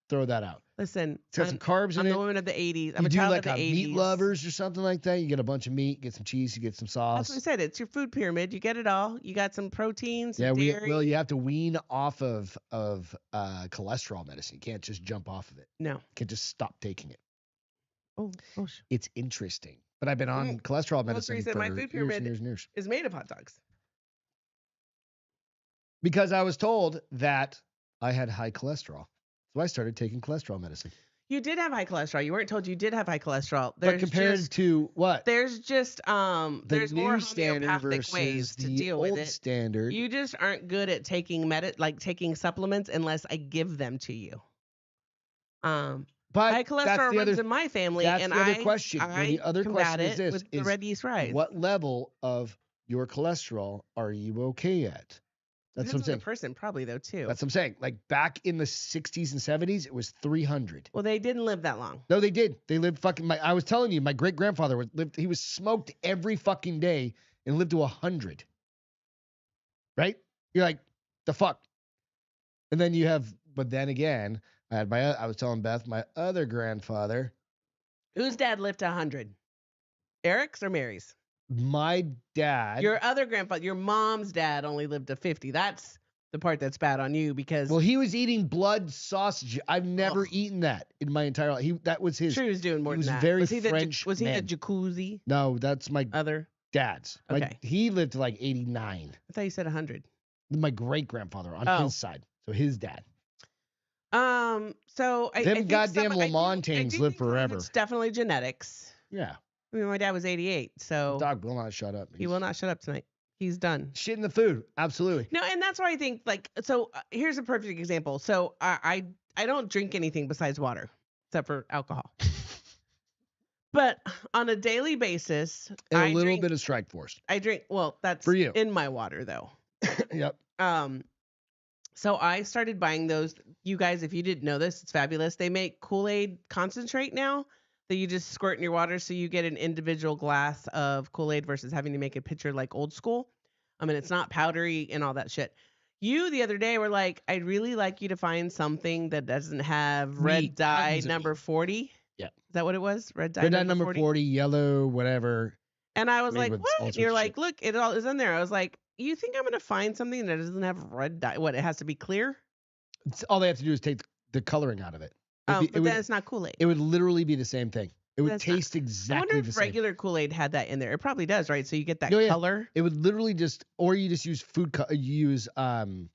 Throw that out. Listen, it's got some carbs in it. I'm the woman of the 80s. I'm you a do child like of the 80s. Meat lovers or something like that. You get a bunch of meat, get some cheese, you get some sauce. That's what I said. It's your food pyramid. You get it all. You got some proteins. Some dairy. You have to wean off of cholesterol medicine. You can't just jump off of it. No. You can't just stop taking it. Oh. It's interesting. But I've been on cholesterol medicine for my food pyramid years and years. is made of hot dogs. Because I was told that I had high cholesterol. So I started taking cholesterol medicine. You did have high cholesterol. You weren't told you did have high cholesterol. But compared to what? There's just there's more standard homeopathic ways to deal with it. Standard. You just aren't good at taking taking supplements unless I give them to you. But high cholesterol runs in my family, and the other question. The other question is this: with the red yeast rise. What level of your cholesterol are you okay at? That's what I'm saying. The person probably though too. That's what I'm saying. Like back in the 60s and 70s, it was 300. Well, they didn't live that long. No, they did. They lived fucking. I was telling you, my great grandfather lived. He was smoked every fucking day and lived to 100. Right? You're like, the fuck. And then you have, but then again, I was telling Beth, my other grandfather. Whose dad lived to 100? Eric's or Mary's? My dad. Your other grandfather, your mom's dad only lived to 50. That's the part that's bad on you because. Well, he was eating blood sausage. I've never eaten that in my entire life. That was his. Sure, he was doing more than that. Very French. Was he the jacuzzi? No, that's my other dad's. Okay. He lived to like 89. I thought you said 100. My great grandfather on his side. So his dad. So I think goddamn Lamontaines live forever. It's definitely genetics. Yeah. I mean, my dad was 88, so. The dog will not shut up. He will not shut up tonight. He's done. Shit in the food. Absolutely. No, and that's why I think, here's a perfect example. So I don't drink anything besides water, except for alcohol. But on a daily basis. And a little bit of Strike Force. I drink, that's for you. In my water, though. Yep. So I started buying those. You guys, if you didn't know this, it's fabulous. They make Kool-Aid concentrate now. That you just squirt in your water so you get an individual glass of Kool-Aid versus having to make a pitcher like old school. I mean, it's not powdery and all that shit. You the other day were like, I'd really like you to find something that doesn't have red dye number 40. Yeah. Is that what it was? Red dye number 40, yellow, whatever. And I was like, what? And you're like, look, it all is in there. I was like, you think I'm going to find something that doesn't have red dye? What, it has to be clear? All they have to do is take the coloring out of it. But then it's not Kool-Aid. It would literally be the same thing. It would taste exactly the same. I wonder if regular Kool-Aid had that in there. It probably does, right? So you get that color. Yeah. It would literally or you just use food coloring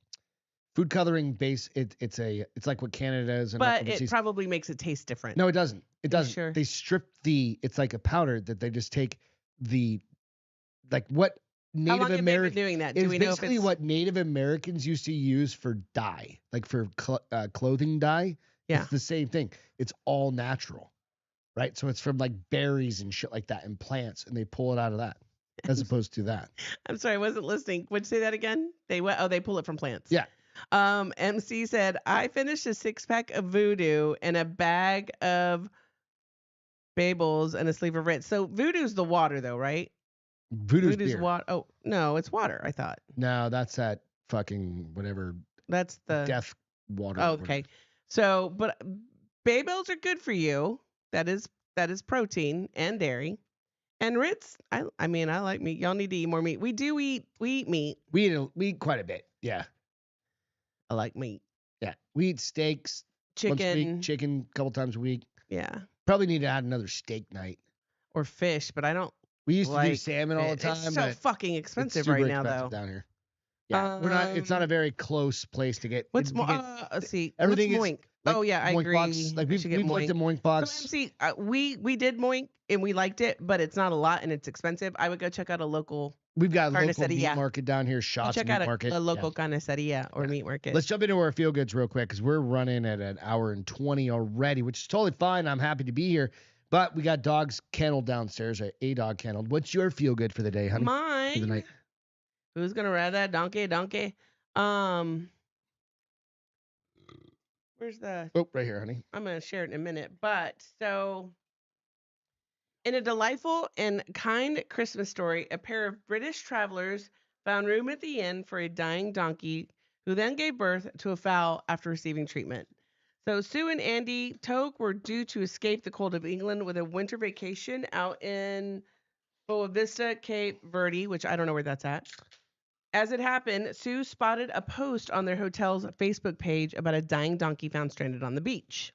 base. It's like what Canada is. But it probably makes it taste different. No, it doesn't. It doesn't. Sure? They strip it's like a powder that they just take what Native Americans Americans doing that? Do we know basically what Native Americans used to use for dye, like for clothing dye. Yeah. It's the same thing. It's all natural, right? So it's from like berries and shit like that and plants, and they pull it out of that as opposed to that. I'm sorry, I wasn't listening. Would you say that again? They pull it from plants. Yeah. MC said, I finished a 6-pack of Voodoo and a bag of Babels and a sleeve of Ritz. So Voodoo's the water though, right? Voodoo's water. Oh, no, it's water, I thought. No, that's that fucking whatever. That's the death water. Oh, okay. So, but Babels are good for you. That is protein and dairy. And Ritz, I mean, I like meat. Y'all need to eat more meat. We eat meat. We eat quite a bit. Yeah. I like meat. Yeah. We eat steaks. Chicken. Once a week, chicken a couple times a week. Yeah. Probably need to add another steak night. Or fish, but I don't. We used to do salmon all the time. It's so fucking expensive right now, though. Down here. Yeah, it's not a very close place to get. What's more? Let's see. Everything what's Moink? Like I agree. Box. Like we've looked at Moink box. So MC, we did Moink and we liked it, but it's not a lot and it's expensive. I would go check out a local. We've got a local meat market down here. Shots check meat out market. a local carniceria or meat market. Let's jump into our feel goods real quick because we're running at an hour and 20 already, which is totally fine. I'm happy to be here. But we got dogs kenneled downstairs, a dog kenneled. What's your feel good for the day, honey? Mine. For the night. Who's gonna ride that donkey? Where's the? Oh, right here, honey. I'm gonna share it in a minute. But so, in a delightful and kind Christmas story, a pair of British travelers found room at the inn for a dying donkey, who then gave birth to a foal after receiving treatment. So Sue and Andy Toke were due to escape the cold of England with a winter vacation out in Boa Vista, Cape Verde, which I don't know where that's at. As it happened, Sue spotted a post on their hotel's Facebook page about a dying donkey found stranded on the beach.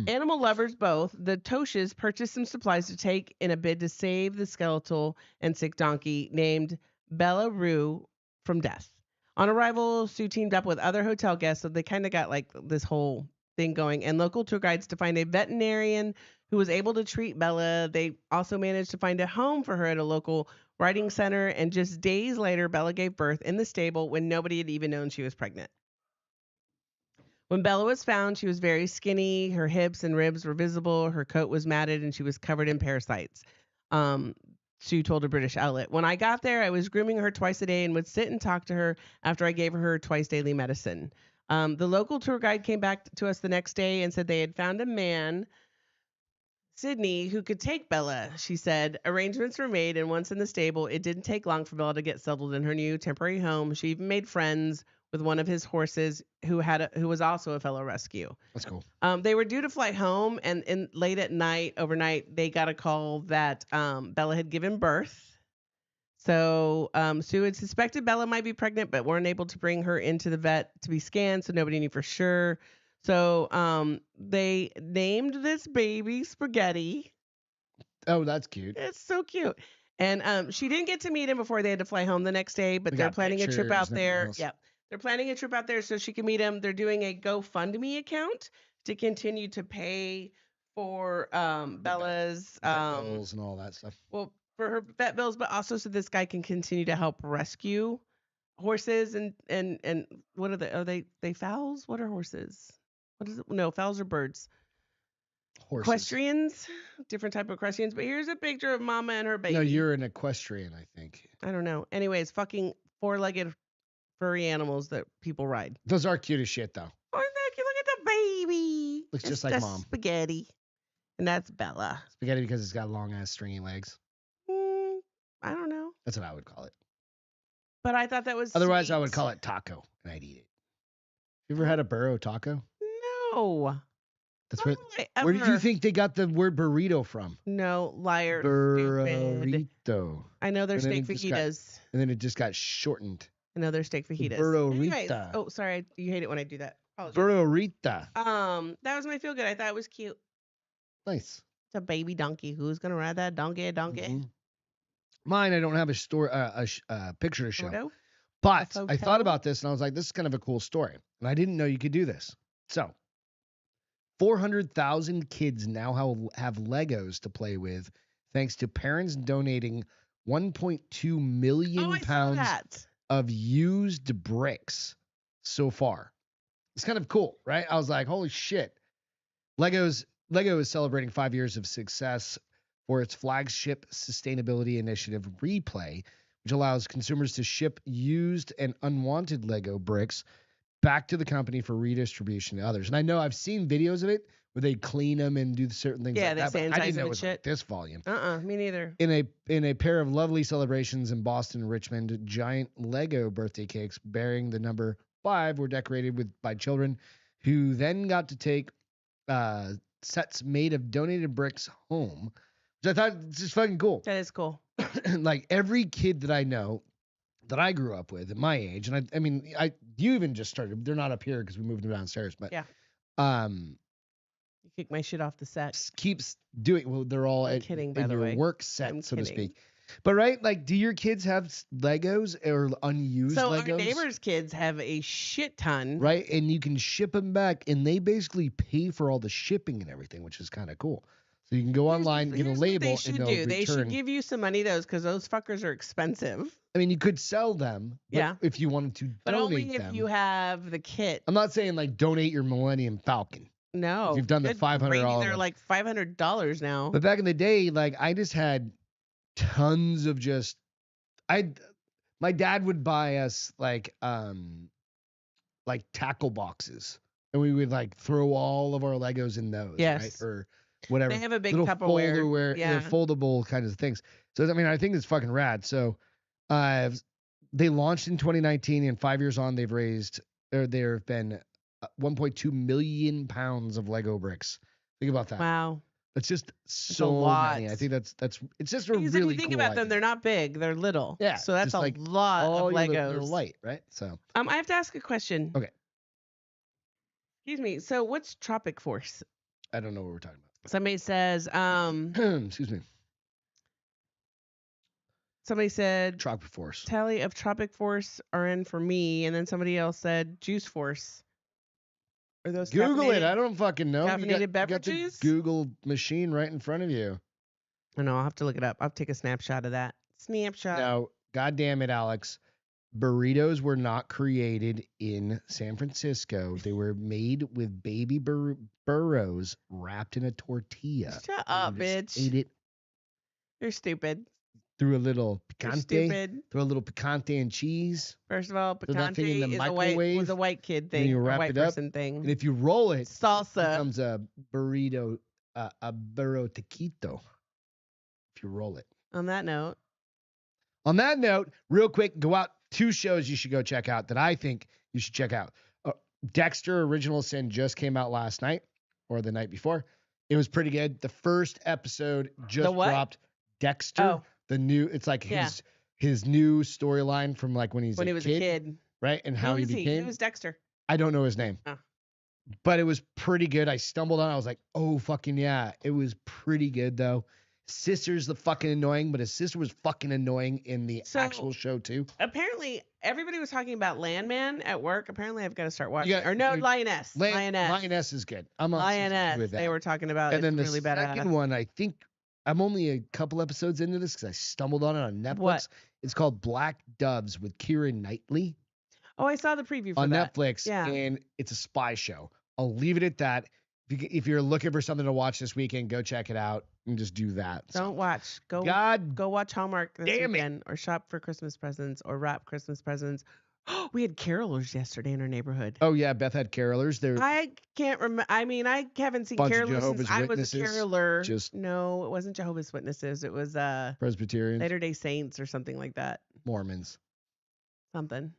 Animal lovers both, the Tosches purchased some supplies to take in a bid to save the skeletal and sick donkey named Bella Rue from death. On arrival, Sue teamed up with other hotel guests, so they kind of got like this whole thing going, and local tour guides to find a veterinarian who was able to treat Bella. They also managed to find a home for her at a local riding center, and just days later, Bella gave birth in the stable when nobody had even known she was pregnant. When Bella was found, she was very skinny. Her hips and ribs were visible. Her coat was matted, and she was covered in parasites. Sue told a British outlet. When I got there, I was grooming her twice a day and would sit and talk to her after I gave her twice daily medicine. The local tour guide came back to us the next day and said they had found a man, Sydney, who could take Bella. She said arrangements were made, and once in the stable, it didn't take long for Bella to get settled in her new temporary home. She even made friends with one of his horses who was also a fellow rescue. That's cool. They were due to fly home, and late at night, overnight, they got a call that Bella had given birth. So Sue had suspected Bella might be pregnant, but weren't able to bring her into the vet to be scanned, so nobody knew for sure. So they named this baby Spaghetti. Oh, that's cute. It's so cute. And she didn't get to meet him before they had to fly home the next day, but they're planning a trip out there. Yeah. They're planning a trip out there so she can meet him. They're doing a GoFundMe account to continue to pay for Bella's bills and all that stuff. Well, for her vet bills, but also so this guy can continue to help rescue horses and what are they fowls? What are horses? What is it? No, fowls are birds. Horses. Equestrians, different type of equestrians. But here's a picture of Mama and her baby. No, you're an equestrian, I think. I don't know. Anyways, fucking four-legged furry animals that people ride. Those are cute as shit, though. Oh, look at the baby. Looks just like Mom. Spaghetti. And that's Bella. Spaghetti because it's got long ass stringy legs. I don't know. That's what I would call it. But I thought that was Otherwise, sweet. I would call it taco, and I'd eat it. You ever had a burro taco? No. That's what. Where did you think they got the word burrito from? No, liar. Burrito. Stupid. I know they're steak fajitas. And then it just got shortened. I know they're steak fajitas. Burrito. Oh, sorry. You hate it when I do that. Apologies. Burrito. That was my feel good. I thought it was cute. Nice. It's a baby donkey. Who's gonna ride that donkey? Mm-hmm. Mine, I don't have a picture to show. Photo? But I thought about this and I was like, this is kind of a cool story. And I didn't know you could do this. So 400,000 kids now have Legos to play with thanks to parents donating 1.2 million pounds of used bricks so far. It's kind of cool, right? I was like, holy shit. Lego is celebrating 5 years of success for its flagship sustainability initiative, Replay, which allows consumers to ship used and unwanted Lego bricks back to the company for redistribution to others. And I know I've seen videos of it where they clean them and do certain things like that. They sanitize I didn't know it was shit. like this volume. Me neither. In a pair of lovely celebrations in Boston and Richmond, giant Lego birthday cakes bearing the number 5 were decorated by children who then got to take sets made of donated bricks home, which I thought was just fucking cool. That is cool. Like every kid that I know that I grew up with at my age, and I mean, you even just started. They're not up here because we moved them downstairs, but yeah. You kick my shit off the set. Keeps doing. Well, they're all in your work set, so to speak. But right, like, do your kids have Legos or unused Legos? Our neighbors' kids have a shit ton. Right, and you can ship them back, and they basically pay for all the shipping and everything, which is kind of cool. So you can go online, get a label, and they'll return. They should give you some money, because those fuckers are expensive. I mean, you could sell them, if you wanted to donate them. But only if you have the kit. I'm not saying like donate your Millennium Falcon. No, you've done the $500. They're like $500 now. But back in the day, like I just had tons of my dad would buy us like tackle boxes, and we would like throw all of our Legos in those, right? Or whatever. They have a big little Tupperware, foldable kinds of things. So I mean, I think it's fucking rad. So they launched in 2019, and 5 years on, there have been 1.2 million pounds of Lego bricks. Think about that. Wow. That's just so many. I think that's it's just a really cool. If you think about them, they're not big, they're little. Yeah. So that's a lot of Legos. They're light, right? So I have to ask a question. Okay. Excuse me. So what's Tropic Force? I don't know what we're talking Somebody says, Excuse me. somebody said Tropic Force. tally of Tropic Force are in for me, and then somebody else said Juice Force. Are those Google it. caffeinated? I don't fucking know. Caffeinated You got the beverages? Google machine right in front of you. I know. I'll have to look it up. I'll take a snapshot of that. Snapshot. Now, God damn it, Alex. Burritos were not created in San Francisco. They were made with baby burros wrapped in a tortilla. Shut up, And just bitch. Ate it You're stupid. through a little You're picante. stupid. Throw a little picante and cheese. First of all, Throw that thing in picante the is was microwave, a white kid and then thing, you or wrap white it up, person thing. And if you roll it, it Salsa. becomes a burrito, a burro taquito. If you roll it. On that note, real quick, go out. 2 shows you should go check out that I think you should check out. Dexter Original Sin just came out last night or the night before. It was pretty good. The first episode just dropped. Dexter, the new. It's like his new storyline from like when he was a kid, right? And how he became. Who was Dexter? I don't know his name. Oh. But it was pretty good. I stumbled on it. I was like, oh, fucking yeah. It was pretty good, though. Sister's the fucking annoying, but his sister was fucking annoying in the actual show, too. Apparently, everybody was talking about Landman at work. Apparently, I've got to start watching. Lioness. Lioness is good. I'm on Lioness. with that. They were talking about and then really the second one, I think I'm only a couple episodes into this because I stumbled on it on Netflix. What? It's called Black Doves with Keira Knightley. Oh, I saw the preview for on that. Netflix, and it's a spy show. I'll leave it at that. If you're looking for something to watch this weekend, go check it out and just do that. Don't watch. Go watch Hallmark this weekend, or shop for Christmas presents, or wrap Christmas presents. We had carolers yesterday in our neighborhood. Oh yeah, Beth had carolers. I can't remember. I mean, I haven't seen carolers since I was a caroler. No, it wasn't Jehovah's Witnesses. It was Presbyterians, Latter-day Saints, or something like that. Mormons. Something.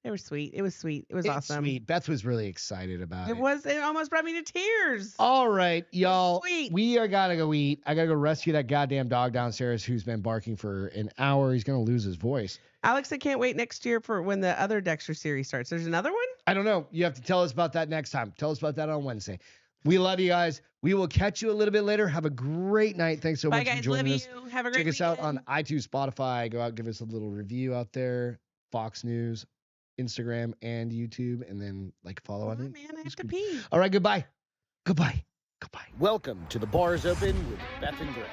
They were sweet. It was sweet. It was awesome. Sweet. Beth was really excited about it. It almost brought me to tears. All right, y'all. Sweet. We are gotta go eat. I gotta go rescue that goddamn dog downstairs who's been barking for an hour. He's gonna lose his voice. Alex, I can't wait next year for when the other Dexter series starts. There's another one? I don't know. You have to tell us about that next time. Tell us about that on Wednesday. We love you guys. We will catch you a little bit later. Have a great night. Thanks so much for joining us. Love you. Have a great Check us out weekend. on iTunes, Spotify. Go out, give us a little review out there. Fox News, Instagram, and YouTube, and then follow on it. Man, I have to pee. All right, goodbye. Welcome to The Bar is Open with Beth and Greg.